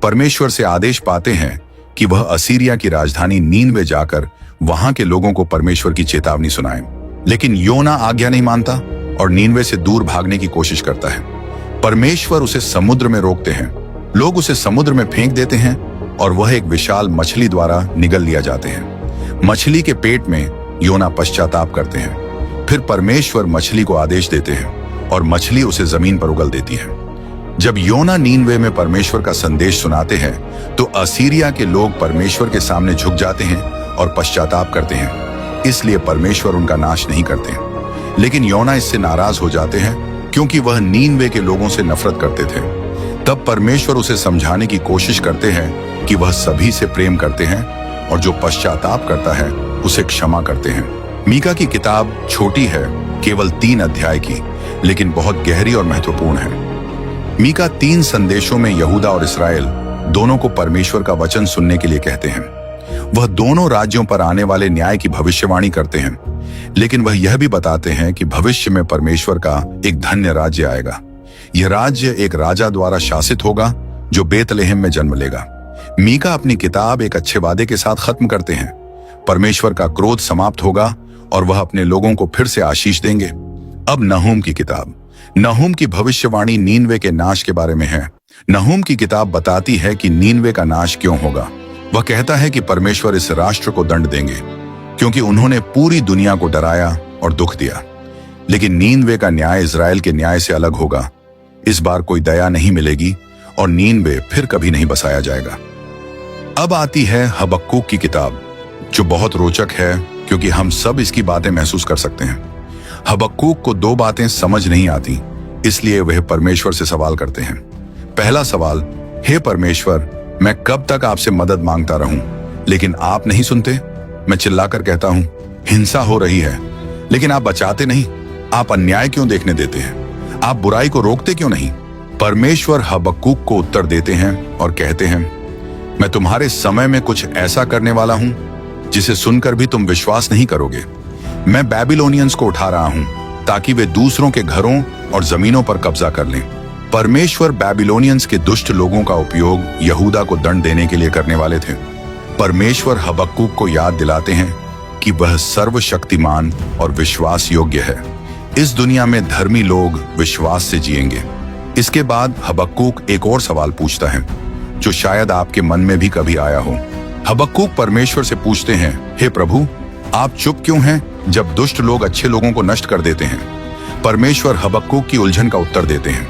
परमेश्वर से आदेश पाते हैं कि वह असीरिया की राजधानी नीनवे जाकर वहां के लोगों को परमेश्वर की चेतावनी सुनाएं। लेकिन योना आज्ञा नहीं मानता और नीनवे से दूर भागने की कोशिश करता है। परमेश्वर उसे समुद्र में रोकते हैं। लोग उसे समुद्र में फेंक देते हैं और वह एक विशाल मछली द्वारा निगल लिया जाते हैं। मछली के पेट में योना पश्चाताप करते हैं। फिर परमेश्वर मछली को आदेश देते हैं और मछली उसे जमीन पर उगल देती है। जब योना नीनवे में परमेश्वर का संदेश सुनाते हैं तो असीरिया के लोग परमेश्वर के सामने झुक जाते हैं और पश्चाताप करते हैं। इसलिए परमेश्वर उनका नाश नहीं करते। लेकिन योना इससे नाराज हो जाते हैं क्योंकि वह नीनवे के लोगों से नफरत करते थे। तब परमेश्वर उसे समझाने की कोशिश करते हैं कि वह सभी से प्रेम करते हैं और जो पश्चाताप करता है उसे क्षमा करते हैं। मीका की किताब छोटी है, केवल 3 अध्याय की, लेकिन बहुत गहरी और महत्वपूर्ण है। मीका 3 संदेशों में यहूदा और इस्राएल दोनों को परमेश्वर का वचन सुनने के लिए कहते हैं। वह दोनों राज्यों पर आने वाले न्याय की भविष्यवाणी करते हैं, लेकिन वह यह भी बताते हैं कि भविष्य में परमेश्वर का एक धन्य राज्य आएगा। यह राज्य एक राजा द्वारा शासित होगा जो बेतलेहम में जन्म लेगा। मीका अपनी किताब एक अच्छे वादे के साथ खत्म करते हैं। परमेश्वर का क्रोध समाप्त होगा और वह अपने लोगों को फिर से आशीष देंगे। अब नहूम की किताब। नहूम की भविष्यवाणी नीनवे के नाश के बारे में है। नहूम की किताब बताती है कि नीनवे का नाश क्यों होगा। वह कहता है कि परमेश्वर इस राष्ट्र को दंड देंगे क्योंकि उन्होंने पूरी दुनिया को डराया और दुख दिया। लेकिन नीनवे का न्याय इज़राइल के न्याय से अलग होगा। इस बार कोई दया नहीं मिलेगी और नीनवे फिर कभी नहीं बसाया जाएगा। अब आती है हबक्कूक की किताब, जो बहुत रोचक है क्योंकि हम सब इसकी बातें महसूस कर सकते हैं। हबक्कूक को 2 बातें समझ नहीं आती, इसलिए वह परमेश्वर से सवाल करते हैं। पहला सवाल, हे परमेश्वर, मैं कब तक आपसे मदद मांगता रहूं, लेकिन आप नहीं सुनते। मैं चिल्लाकर कहता हूं, हिंसा हो रही है, लेकिन आप बचाते नहीं। आप अन्याय क्यों देखने देते हैं? आप बुराई को रोकते क्यों नहीं? परमेश्वर हबक्कूक को उत्तर देते हैं और कहते हैं, मैं तुम्हारे समय में कुछ ऐसा करने वाला हूं जिसे सुनकर भी तुम विश्वास नहीं करोगे। मैं बैबिलोनियंस को उठा रहा हूं ताकि वे दूसरों के घरों और जमीनों पर कब्जा कर लें। परमेश्वर बैबिलोनियंस के दुष्ट लोगों का उपयोग यहूदा को दंड देने के लिए करने वाले थे। परमेश्वर हबक्कूक को याद दिलाते हैं कि वह सर्वशक्तिमान और विश्वास योग्य है। इस दुनिया में धर्मी लोग विश्वास से जिएंगे। इसके बाद हबक्कूक एक और सवाल पूछता है जो शायद आपके मन में भी कभी आया हो। हबक्कूक परमेश्वर से पूछते हैं, हे प्रभु, आप चुप क्यों हैं जब दुष्ट लोग अच्छे लोगों को नष्ट कर देते हैं? परमेश्वर हबक्कूक की उलझन का उत्तर देते हैं।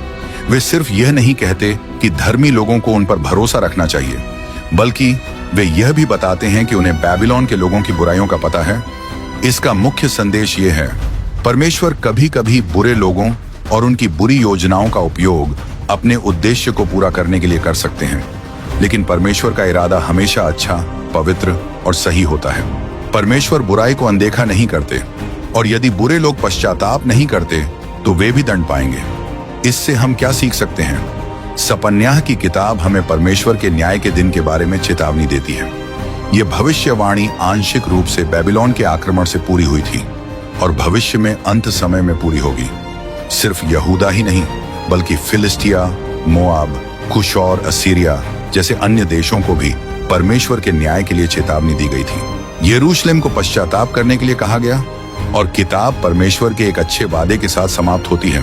वे सिर्फ यह नहीं कहते कि धर्मी लोगों को उन पर भरोसा रखना चाहिए, बल्कि वे यह भी बताते हैं कि उन्हें बेबीलोन के लोगों की बुराइयों का पता है। इसका मुख्य संदेश ये है, परमेश्वर कभी कभी बुरे लोगों और उनकी बुरी योजनाओं का उपयोग अपने उद्देश्य को पूरा करने के लिए कर सकते हैं, लेकिन परमेश्वर का इरादा हमेशा अच्छा, पवित्र और सही होता है। परमेश्वर बुराई को अनदेखा नहीं करते, और यदि बुरे लोग पश्चाताप नहीं करते तो वे भी दंड पाएंगे। इससे हम क्या सीख सकते हैं? सपन्याह की किताब हमें परमेश्वर के न्याय के दिन के बारे में चेतावनी देती है। यह भविष्यवाणी आंशिक रूप से बेबीलोन के आक्रमण से पूरी हुई थी और भविष्य में अंत समय में पूरी होगी। सिर्फ यहूदा ही नहीं, बल्कि फिलिस्टिया, मोआब, कुश और असीरिया जैसे अन्य देशों को भी परमेश्वर के न्याय के लिए चेतावनी दी गई थी। यरूशलेम को पश्चाताप करने के लिए कहा गया, और किताब परमेश्वर के एक अच्छे वादे के साथ समाप्त होती है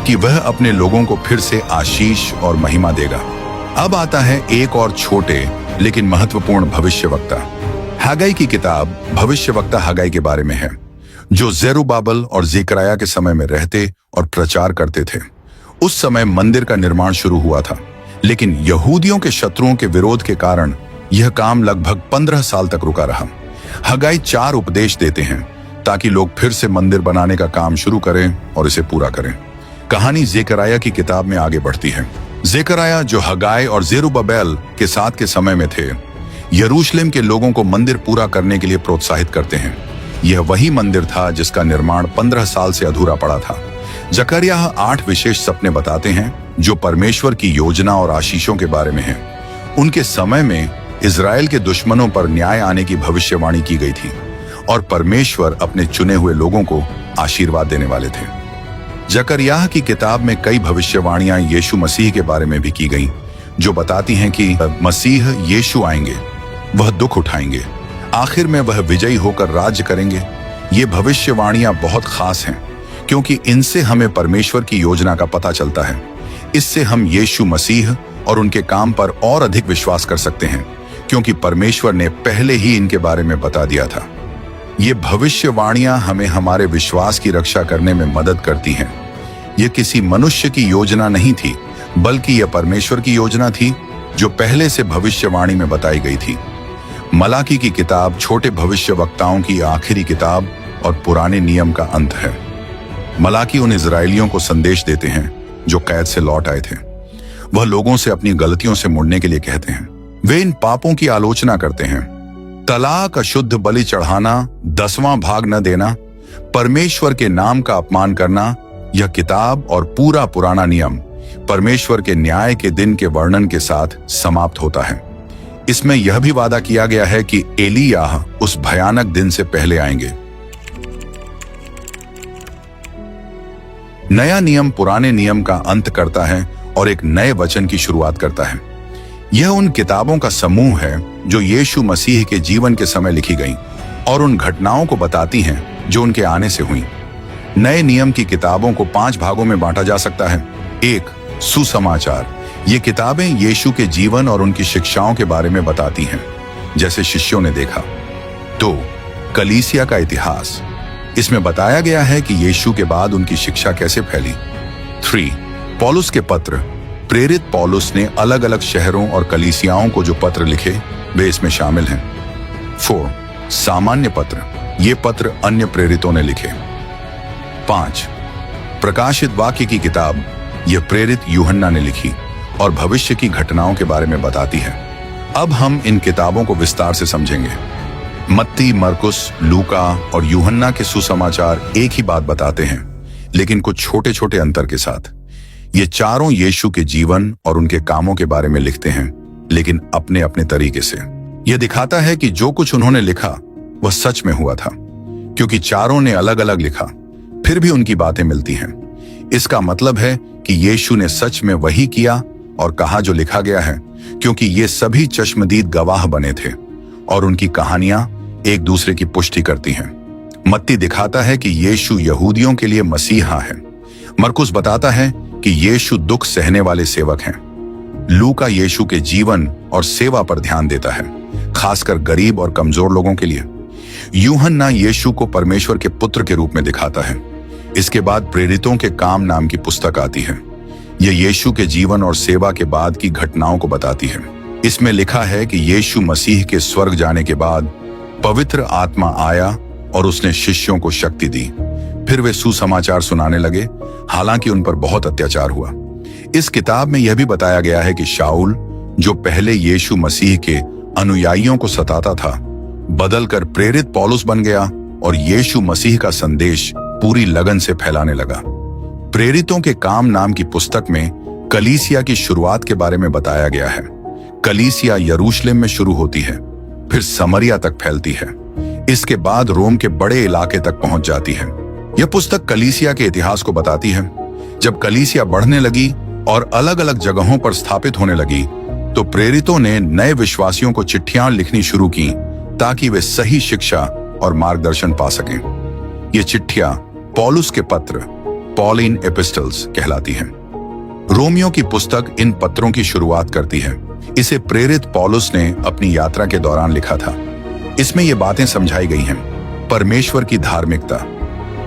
कि वह अपने लोगों को फिर से आशीष और महिमा देगा। अब आता है एक और छोटे लेकिन महत्वपूर्ण भविष्यवक्ता। हग्गाई की किताब भविष्यवक्ता हग्गाई के बारे में है, जो जेरुब्बाबेल और ज़करिया के समय में रहते और प्रचार करते थे। उस समय मंदिर का निर्माण शुरू हुआ था, लेकिन यहूदियों के शत्रुओं के विरोध के कारण यह काम लगभग 15 साल तक रुका रहा। हग्गाई 4 उपदेश देते हैं ताकि लोग फिर से मंदिर बनाने का काम शुरू करें और इसे पूरा करें। कहानी ज़करिया की किताब में आगे बढ़ती है। ज़करिया, जो हग्गाई और जेरुब्बाबेल के साथ के समय में थे, यरूशलेम के लोगों को मंदिर पूरा करने के लिए प्रोत्साहित करते हैं। यह वही मंदिर था जिसका निर्माण 15 साल से अधूरा पड़ा था। ज़करिया 8 विशेष सपने बताते हैं जो परमेश्वर की योजना और आशीषों के बारे में हैं। उनके समय में इजराइल के दुश्मनों पर न्याय आने की भविष्यवाणी की गई थी और परमेश्वर अपने चुने हुए लोगों को आशीर्वाद देने वाले थे। ज़करिया की किताब में कई भविष्यवाणियां यीशु मसीह के बारे में भी की गईं, जो बताती हैं कि मसीह यीशु आएंगे, वह दुख उठाएंगे, आखिर में वह विजयी होकर राज्य करेंगे। ये भविष्यवाणियां बहुत खास हैं क्योंकि इनसे हमें परमेश्वर की योजना का पता चलता है। इससे हम यीशु मसीह और उनके काम पर और अधिक विश्वास कर सकते हैं, क्योंकि परमेश्वर ने पहले ही इनके बारे में बता दिया था। ये भविष्यवाणियां हमें हमारे विश्वास की रक्षा करने में मदद करती हैं। ये किसी मनुष्य की योजना नहीं थी, बल्कि यह परमेश्वर की योजना थी जो पहले से भविष्यवाणी में बताई गई थी। मलाकी की किताब छोटे भविष्यवक्ताओं की आखिरी किताब और पुराने नियम का अंत है। मलाकी उन इजरायलियों को संदेश देते हैं जो कैद से लौट आए थे। वह लोगों से अपनी गलतियों से मुड़ने के लिए कहते हैं। वे इन पापों की आलोचना करते हैं। तलाक, अशुद्ध बलि चढ़ाना, 10वां भाग न देना, परमेश्वर के नाम का अपमान करना। यह किताब और पूरा पुराना नियम परमेश्वर के न्याय के दिन के वर्णन के साथ समाप्त होता है। इसमें यह भी वादा किया गया है कि एलियाह उस भयानक दिन से पहले आएंगे। नया नियम पुराने नियम का अंत करता है और एक नए वचन की शुरुआत करता है। यह उन किताबों का समूह है जो यीशु मसीह के जीवन के समय लिखी गईं और उन घटनाओं को बताती हैं जो उनके आने से हुई। नए नियम की किताबों को 5 भागों में बांटा जा सकता है। 1, सुसमाचार। ये किताबें यीशु के जीवन और उनकी शिक्षाओं के बारे में बताती हैं, जैसे शिष्यों ने देखा। 2, कलीसिया का इतिहास। इसमें बताया गया है कि यीशु के बाद उनकी शिक्षा कैसे फैली। 3, पौलुस के पत्र। प्रेरित पौलुस ने अलग अलग शहरों और कलीसियाओं को जो पत्र लिखे वे इसमें शामिल हैं। 4, सामान्य पत्र। ये पत्र अन्य प्रेरितों ने लिखे। 5, प्रकाशित वाक्य की किताब। यह प्रेरित यूहन्ना ने लिखी और भविष्य की घटनाओं के बारे में बताती है। अब हम इन किताबों को विस्तार से समझेंगे। मत्ती, मरकुस, लूका और यूहन्ना के सुसमाचार एक ही बात बताते हैं, लेकिन कुछ छोटे छोटे अंतर के साथ। ये चारों यीशु के जीवन और उनके कामों के बारे में लिखते हैं, लेकिन अपने अपने तरीके से। यह दिखाता है कि जो कुछ उन्होंने लिखा वह सच में हुआ था, क्योंकि चारों ने अलग अलग लिखा, फिर भी उनकी बातें मिलती हैं। इसका मतलब है कि यीशु ने सच में वही किया और कहा जो लिखा गया है, क्योंकि ये सभी चश्मदीद गवाह बने थे और उनकी कहानियां एक दूसरे की पुष्टि करती हैं। मत्ती दिखाता है कि यीशु यहूदियों के लिए मसीहा है। मरकुस बताता है कि यीशु दुख सहने वाले सेवक हैं। लूका यीशु के जीवन और सेवा पर ध्यान देता है, खासकर गरीब और कमजोर लोगों के लिए। यूहन्ना यीशु को परमेश्वर के पुत्र के रूप में दिखाता है। इसके बाद प्रेरितों के काम नाम की पुस्तक आती है। यह यीशु के जीवन और सेवा के बाद की घटनाओं को बताती है। इसमें लिखा है कि यीशु मसीह के स्वर्ग जाने के बाद पवित्र आत्मा आया और उसने शिष्यों को शक्ति दी। फिर वे सुसमाचार सुनाने लगे, हालांकि उन पर बहुत अत्याचार हुआ। इस किताब में यह भी बताया गया है कि शाऊल, जो पहले यीशु मसीह के अनुयायियों को सताता था, बदलकर प्रेरित पौलुस बन गया और यीशु मसीह का संदेश पूरी लगन से फैलाने लगा। प्रेरितों के काम नाम की पुस्तक में कलीसिया की शुरुआत के बारे में बताया गया है। कलीसिया यरूशलेम में शुरू होती है, फिर समरिया तक फैलती है, इसके बाद रोम के बड़े इलाके तक पहुंच जाती है। यह पुस्तक कलीसिया के इतिहास को बताती है। जब कलीसिया बढ़ने लगी और अलग अलग जगहों पर स्थापित होने लगी, तो प्रेरितों ने नए विश्वासियों को चिट्ठियां लिखनी शुरू की ताकि वे सही शिक्षा और मार्गदर्शन पा सकें। ये चिट्ठियां पौलुस के पत्र, पॉलिन एपिस्टल्स कहलाती हैं। रोमियो की पुस्तक इन पत्रों की शुरुआत करती है। इसे प्रेरित पौलुस ने अपनी यात्रा के दौरान लिखा था। इसमें ये बातें समझाई गई हैं। परमेश्वर की धार्मिकता,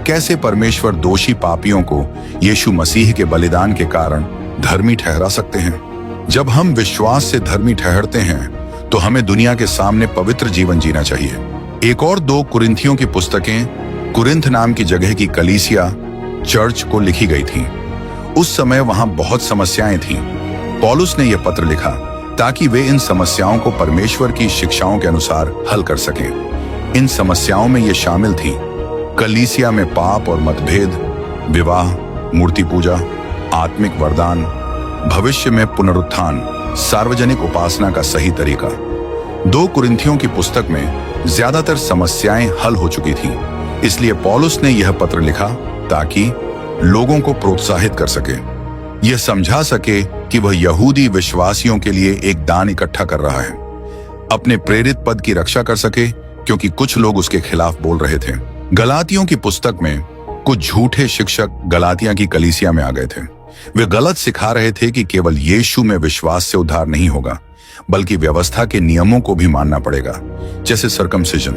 कैसे परमेश्वर दोषी पापियों को यीशु मसीह के बलिदान के कारण धर्मी ठहरा सकते हैं। जब हम विश्वास से धर्मी ठहरते हैं तो हमें दुनिया के सामने पवित्र जीवन जीना चाहिए। एक और 2 कुरिन्थियों की पुस्तकें कुरिन्थ नाम की जगह की कलीसिया चर्च को लिखी गई थीं। उस समय वहां बहुत समस्याएं थीं। पौलुस ने यह पत्र लिखा ताकि वे इन समस्याओं को परमेश्वर की शिक्षाओं के अनुसार हल कर सकें। इन समस्याओं में ये शामिल थी कलीसिया में पाप और मतभेद, विवाह, मूर्ति पूजा, आत्मिक वरदान, भविष्य में पुनरुत्थान, सार्वजनिक उपासना का सही तरीका। 2 कुरिन्थियों की पुस्तक में ज्यादातर समस्याएं हल हो चुकी थीं, इसलिए पौलुस ने यह पत्र लिखा ताकि लोगों को प्रोत्साहित कर सके, यह समझा सके कि वह यहूदी विश्वासियों के लिए एक दान इकट्ठा कर रहा है, अपने प्रेरित पद की रक्षा कर सके, क्योंकि कुछ लोग उसके खिलाफ बोल रहे थे। गलातियों की पुस्तक में कुछ झूठे शिक्षक गलातिया की कलीसिया में आ गए थे। वे गलत सिखा रहे थे कि केवल यीशु में विश्वास से उद्धार नहीं होगा, बल्कि व्यवस्था के नियमों को भी मानना पड़ेगा, जैसे सर्कमसिजन।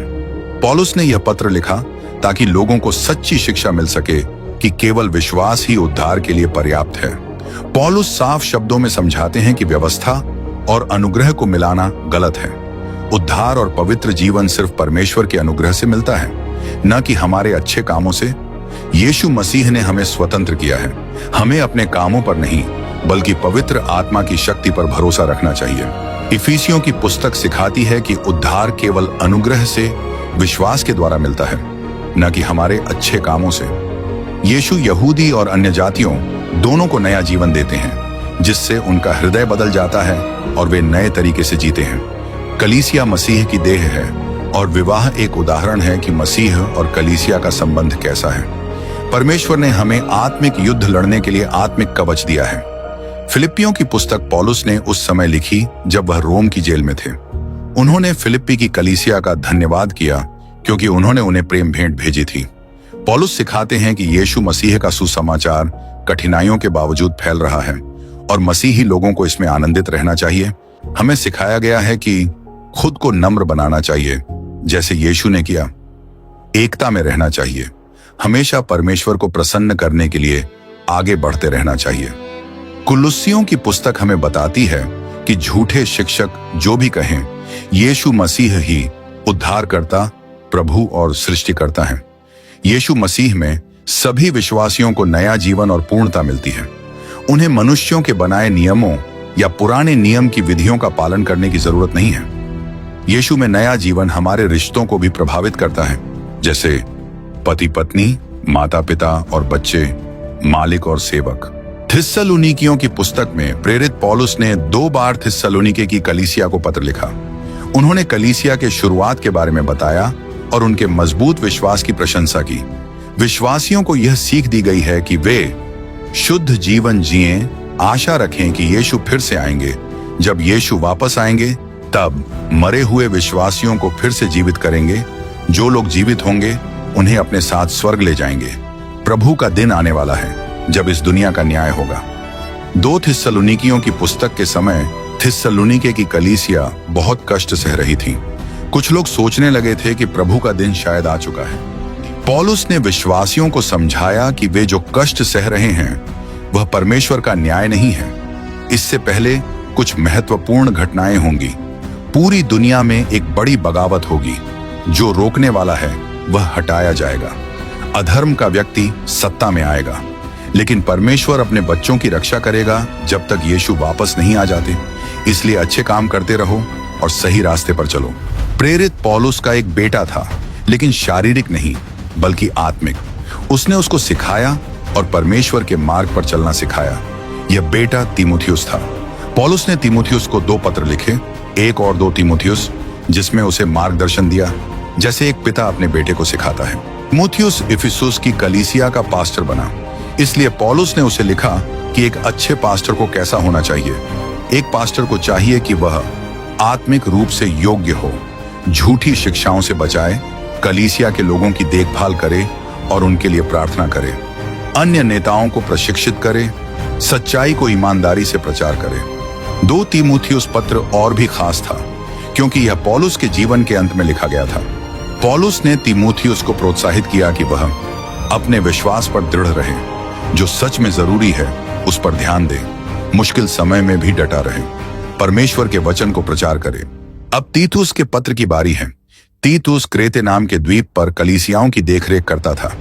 पौलुस ने यह पत्र लिखा ताकि लोगों को सच्ची शिक्षा मिल सके कि केवल विश्वास ही उद्धार के लिए पर्याप्त है। पौलुस साफ शब्दों में समझाते हैं कि व्यवस्था और अनुग्रह को मिलाना गलत है। उद्धार और पवित्र जीवन सिर्फ परमेश्वर के अनुग्रह से मिलता है, न कि हमारे अच्छे कामों से। यीशु मसीह ने हमें स्वतंत्र किया है। हमें अपने कामों पर नहीं, बल्कि पवित्र आत्मा की शक्ति पर भरोसा रखना चाहिए। इफिसियों की पुस्तक सिखाती है कि उद्धार केवल अनुग्रह से, विश्वास के द्वारा मिलता है, न कि हमारे अच्छे कामों से। यीशु यहूदी और अन्य जातियों दोनों को नया जीवन देते हैं, जिससे उनका हृदय बदल जाता है और वे नए तरीके से जीते हैं। कलीसिया मसीह की देह है और विवाह एक उदाहरण है कि मसीह और कलीसिया का संबंध कैसा है। परमेश्वर ने हमें आत्मिक युद्ध लड़ने के लिए आत्मिक कवच दिया है। फिलिप्पियों की पुस्तक पौलुस ने उस समय लिखी जब वह रोम की जेल में थे। उन्होंने फिलिप्पी की कलीसिया का धन्यवाद किया क्योंकि उन्होंने उन्हें प्रेम भेंट भेजी थी। पौलुस सिखाते हैं कि यीशु मसीह का सुसमाचार कठिनाइयों के बावजूद फैल रहा है और मसीही लोगों को इसमें आनंदित रहना चाहिए। हमें सिखाया गया है कि खुद को नम्र बनाना चाहिए, जैसे यीशु ने किया। एकता में रहना चाहिए। हमेशा परमेश्वर को प्रसन्न करने के लिए आगे बढ़ते रहना चाहिए। कुलुस्सियों की पुस्तक हमें बताती है कि झूठे शिक्षक जो भी कहें, यीशु मसीह ही उद्धारकर्ता, प्रभु और सृष्टिकर्ता है। यीशु मसीह में सभी विश्वासियों को नया जीवन और पूर्णता मिलती है। उन्हें मनुष्यों के बनाए नियमों या पुराने नियम की विधियों का पालन करने की जरूरत नहीं है। यीशु में नया जीवन हमारे रिश्तों को भी प्रभावित करता है, जैसे पति पत्नी, माता पिता और बच्चे, मालिक और सेवक। थिस्सलुनीकियों की पुस्तक में प्रेरित पौलुस ने 2 बार थिस्सलुनीके की कलीसिया को पत्र लिखा। उन्होंने कलीसिया के शुरुआत के बारे में बताया और उनके मजबूत विश्वास की प्रशंसा की। विश्वासियों को यह सीख दी गई है कि वे शुद्ध जीवन जिएं, आशा रखें कि यीशु फिर से आएंगे। जब यीशु वापस आएंगे, तब मरे हुए विश्वासियों को फिर से जीवित करेंगे। जो लोग जीवित होंगे उन्हें अपने साथ स्वर्ग ले जाएंगे। प्रभु का दिन आने वाला है जब इस दुनिया का न्याय होगा। 2 थिस्सलुनीकियों की पुस्तक के समय थिस्सलुनीके की कलीसिया बहुत कष्ट सह रही थी। कुछ लोग सोचने लगे थे कि प्रभु का दिन शायद आ चुका है। पौलुस ने विश्वासियों को समझाया कि वे जो कष्ट सह रहे हैं वह परमेश्वर का न्याय नहीं है। इससे पहले कुछ महत्वपूर्ण घटनाएं होंगी। पूरी दुनिया में एक बड़ी बगावत होगी। जो रोकने वाला है वह हटाया जाएगा। अधर्म का व्यक्ति सत्ता में आएगा, लेकिन परमेश्वर अपने बच्चों की रक्षा करेगा जब तक यीशु वापस नहीं आ जाते। इसलिए अच्छे काम करते रहो और सही रास्ते पर चलो। प्रेरित पौलुस का एक बेटा था, लेकिन शारीरिक नहीं बल्कि आत्मिक। उसने उसको सिखाया और परमेश्वर के मार्ग पर चलना सिखाया। यह बेटा तीमुथियुस था। पौलुस ने तीमुथियुस को 2 पत्र लिखे, 1 और 2 तीमुथियुस, जिसमें उसे मार्गदर्शन दिया जैसे एक पिता अपने बेटे को सिखाता है। तीमुथियुस इफिसुस की कलीसिया का पास्टर बना, इसलिए पौलुस ने उसे लिखा कि एक अच्छे पास्टर को कैसा होना चाहिए। एक पास्टर को चाहिए कि वह आत्मिक रूप से योग्य हो, झूठी शिक्षाओं से बचाए, कलीसिया के लोगों की देखभाल करे और उनके लिए प्रार्थना करे, अन्य नेताओं को प्रशिक्षित करे, सच्चाई को ईमानदारी से प्रचार करे। 2 तीमुथियुस पत्र और भी खास था क्योंकि यह पौलुस के जीवन के अंत में लिखा गया था। पौलुस ने तीमुथियुस को प्रोत्साहित किया कि वह अपने विश्वास पर दृढ़ रहे, जो सच में जरूरी है उस पर ध्यान दे, मुश्किल समय में भी डटा रहे, परमेश्वर के वचन को प्रचार करे। अब तीतुस के पत्र की बारी है। तीतुस क्रेते नाम के द्वीप पर कलीसियाओं की देखरेख करता था।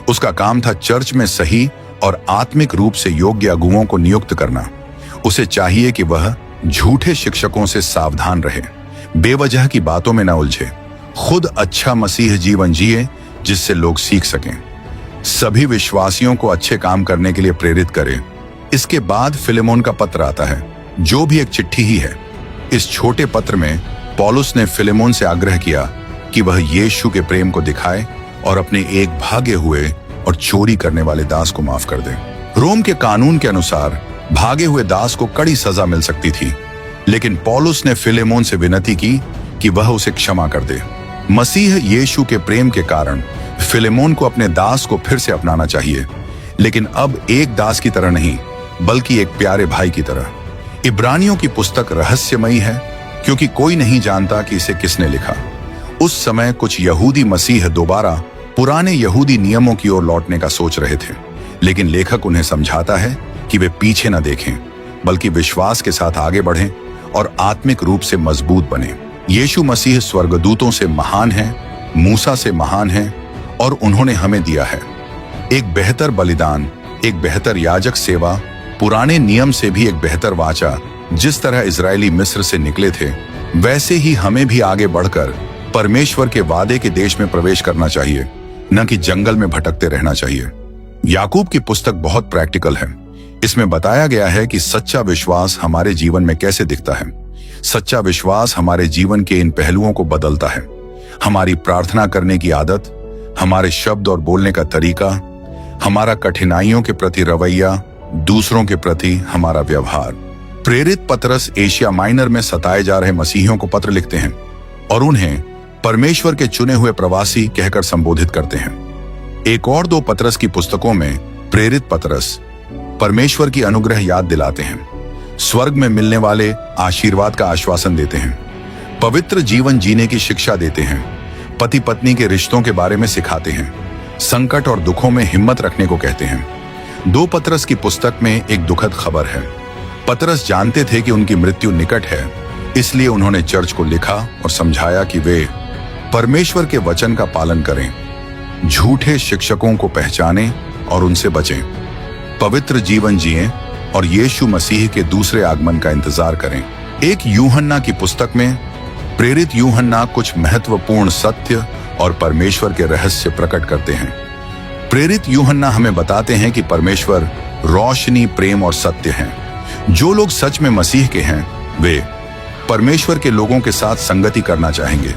उसका काम था चर्च में सही और आत्मिक रूप से योग्य अगुओं को नियुक्त करना। उसे चाहिए कि वह झूठे शिक्षकों से सावधान रहे, बेवजह की बातों में न उलझे, खुद अच्छा मसीह जीवन जिए जिससे लोग सीख सकें, सभी विश्वासियों को अच्छे काम करने के लिए प्रेरित करे। इसके बाद फिलेमोन का पत्र आता है, जो भी एक चिट्ठी ही है। इस छोटे पत्र में पौलुस ने फिलेमोन से आग्रह किया कि वह यीशु के प्रेम को दिखाए और अपने एक भागे हुए और चोरी करने वाले दास को माफ कर दे। रोम के कानून के अनुसार भागे हुए दास को कड़ी सजा मिल सकती थी, लेकिन पौलुस ने फिलेमोन से विनती की कि वह उसे क्षमा कर दे। मसीह यीशु के प्रेम के कारण फिलेमोन को अपने दास को फिर से अपनाना चाहिए, लेकिन अब एक दास की तरह नहीं बल्कि एक प्यारे भाई की तरह। इब्रानियों की पुस्तक रहस्यमयी है क्योंकि कोई नहीं जानता कि इसे किसने लिखा। उस समय कुछ यहूदी मसीह दोबारा पुराने यहूदी नियमों की ओर लौटने का सोच रहे थे, लेकिन लेखक उन्हें समझाता है कि वे पीछे न देखें बल्कि विश्वास के साथ आगे बढ़ें और आत्मिक रूप से मजबूत बने। यीशु मसीह स्वर्गदूतों से महान है, मूसा से महान है और उन्होंने हमें दिया है एक बेहतर बलिदान, एक बेहतर याजक सेवा, पुराने नियम से भी एक बेहतर वाचा। जिस तरह इजरायली मिस्र से निकले थे, वैसे ही हमें भी आगे बढ़कर परमेश्वर के वादे के देश में प्रवेश करना चाहिए, न कि जंगल में भटकते रहना चाहिए। याकूब की पुस्तक बहुत प्रैक्टिकल है। इसमें बताया गया है कि सच्चा विश्वास हमारे जीवन में कैसे दिखता है। सच्चा विश्वास हमारे जीवन के इन पहलुओं को बदलता है। हमारी प्रार्थना करने की आदत, हमारे शब्द और बोलने का तरीका, हमारा कठिनाइयों के प्रति रवैया, दूसरों के प्रति हमारा व्यवहार। प्रेरित पतरस एशिया माइनर में सताए जा रहे मसीहियों को पत्र लिखते हैं और उन्हें परमेश्वर के चुने हुए प्रवासी कहकर संबोधित करते हैं। 1 और 2 पतरस की पुस्तकों में प्रेरित पतरस परमेश्वर की अनुग्रह याद दिलाते हैं, स्वर्ग में मिलने वाले आशीर्वाद का आश्वासन देते हैं, पवित्र जीवन जीने की शिक्षा देते हैं, पति पत्नी के रिश्तों के बारे में सिखाते हैं, संकट और दुखों में हिम्मत रखने को कहते हैं। 2 पतरस की पुस्तक में एक दुखद खबर है। पतरस जानते थे कि उनकी मृत्यु निकट है, इसलिए उन्होंने चर्च को लिखा और समझाया कि वे परमेश्वर के वचन का पालन करें, झूठे शिक्षकों को पहचानें और उनसे बचें, पवित्र जीवन जिएं और यीशु मसीह के दूसरे आगमन का इंतजार करें। 1 यूहन्ना की पुस्तक में प्रेरित यूहन्ना कुछ महत्वपूर्ण सत्य और परमेश्वर के रहस्य प्रकट करते हैं। प्रेरित यूहन्ना हमें बताते हैं कि परमेश्वर रोशनी, प्रेम और सत्य हैं। जो लोग सच में मसीह के हैं, वे परमेश्वर के लोगों के साथ संगति करना चाहेंगे,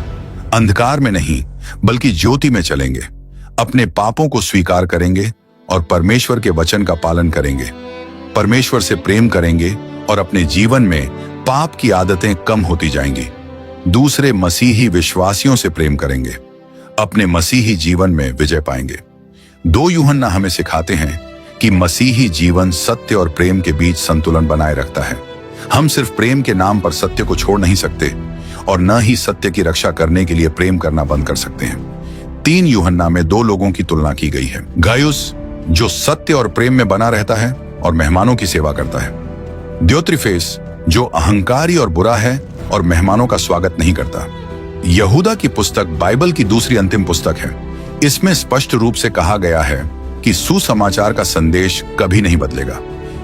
अंधकार में नहीं बल्कि ज्योति में चलेंगे, अपने पापों को स्वीकार करेंगे और परमेश्वर के वचन का पालन करेंगे, परमेश्वर से प्रेम करेंगे और अपने जीवन में पाप की आदतें कम होती जाएंगी, दूसरे मसीही विश्वासियों से प्रेम करेंगे, अपने मसीही जीवन में विजय पाएंगे। 2 यूहन्ना हमें सिखाते हैं कि मसीही जीवन सत्य और प्रेम के बीच संतुलन बनाए रखता है। हम सिर्फ प्रेम के नाम पर सत्य को छोड़ नहीं सकते और न ही सत्य की रक्षा करने के लिए प्रेम करना बंद कर सकते हैं। 3 यूहन्ना में 2 लोगों की तुलना की गई है। गायुस, जो सत्य और प्रेम में बना रहता है और मेहमानों की सेवा करता है। द्योत्रिफेस, जो अहंकारी और बुरा है और मेहमानों का स्वागत नहीं करता। यहूदा की पुस्तक बाइबल की दूसरी अंतिम पुस्तक है। इसमें स्पष्ट रूप से कहा गया है कि सुसमाचार का संदेश कभी नहीं बदलेगा,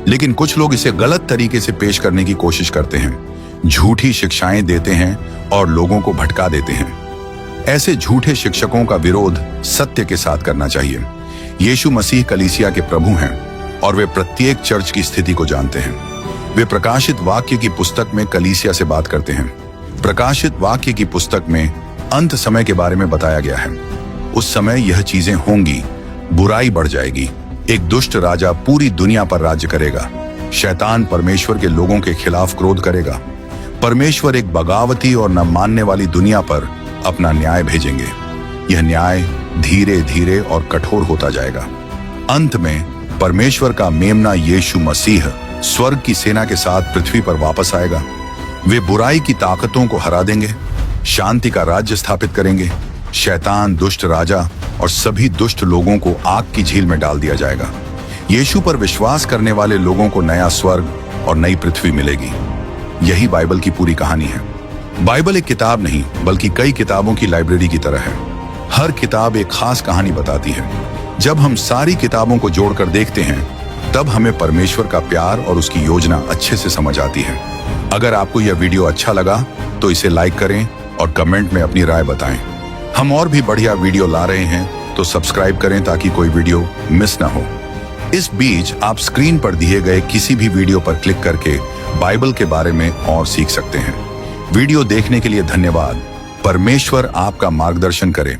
लेकिन कुछ लोग इसे गलत तरीके से पेश करने की कोशिश करते हैं, झूठी शिक्षाएं देते हैं और लोगों को भटका देते हैं। ऐसे झूठे शिक्षकों का विरोध सत्य के साथ करना चाहिए। यीशु मसीह कलीसिया के प्रभु हैं और वे प्रत्येक चर्च की स्थिति को जानते हैं। वे प्रकाशित वाक्य की पुस्तक में कलीसिया से बात करते हैं। प्रकाशित वाक्य की पुस्तक में अंत समय के बारे में बताया गया है। उस समय यह चीजें होंगी, बुराई बढ़ जाएगी, एक दुष्ट राजा पूरी दुनिया पर राज्य करेगा। शैतान परमेश्वर के लोगों के खिलाफ क्रोध करेगा। परमेश्वर एक बगावती और न मानने वाली दुनिया पर अपना न्याय भेजेंगे। यह न्याय धीरे धीरे और कठोर होता जाएगा। अंत में परमेश्वर का मेमना यीशु मसीह स्वर्ग की सेना के साथ पृथ्वी पर वापस आएगा। वे बुराई की ताकतों को हरा देंगे, शांति का राज्य स्थापित करेंगे। शैतान, दुष्ट राजा और सभी दुष्ट लोगों को आग की झील में डाल दिया जाएगा। यीशु पर विश्वास करने वाले लोगों को नया स्वर्ग और नई पृथ्वी मिलेगी। यही बाइबल की पूरी कहानी है। बाइबल एक किताब नहीं बल्कि कई किताबों की लाइब्रेरी की तरह है। हर किताब एक खास कहानी बताती है। जब हम सारी किताबों को जोड़कर देखते हैं, तब हमें परमेश्वर का प्यार और उसकी योजना अच्छे से समझ आती है। अगर आपको यह वीडियो अच्छा लगा तो इसे लाइक करें और कमेंट में अपनी राय बताएं। हम और भी बढ़िया वीडियो ला रहे हैं, तो सब्सक्राइब करें ताकि कोई वीडियो मिस ना हो। इस बीच आप स्क्रीन पर दिए गए किसी भी वीडियो पर क्लिक करके बाइबल के बारे में और सीख सकते हैं। वीडियो देखने के लिए धन्यवाद। परमेश्वर आपका मार्गदर्शन करे।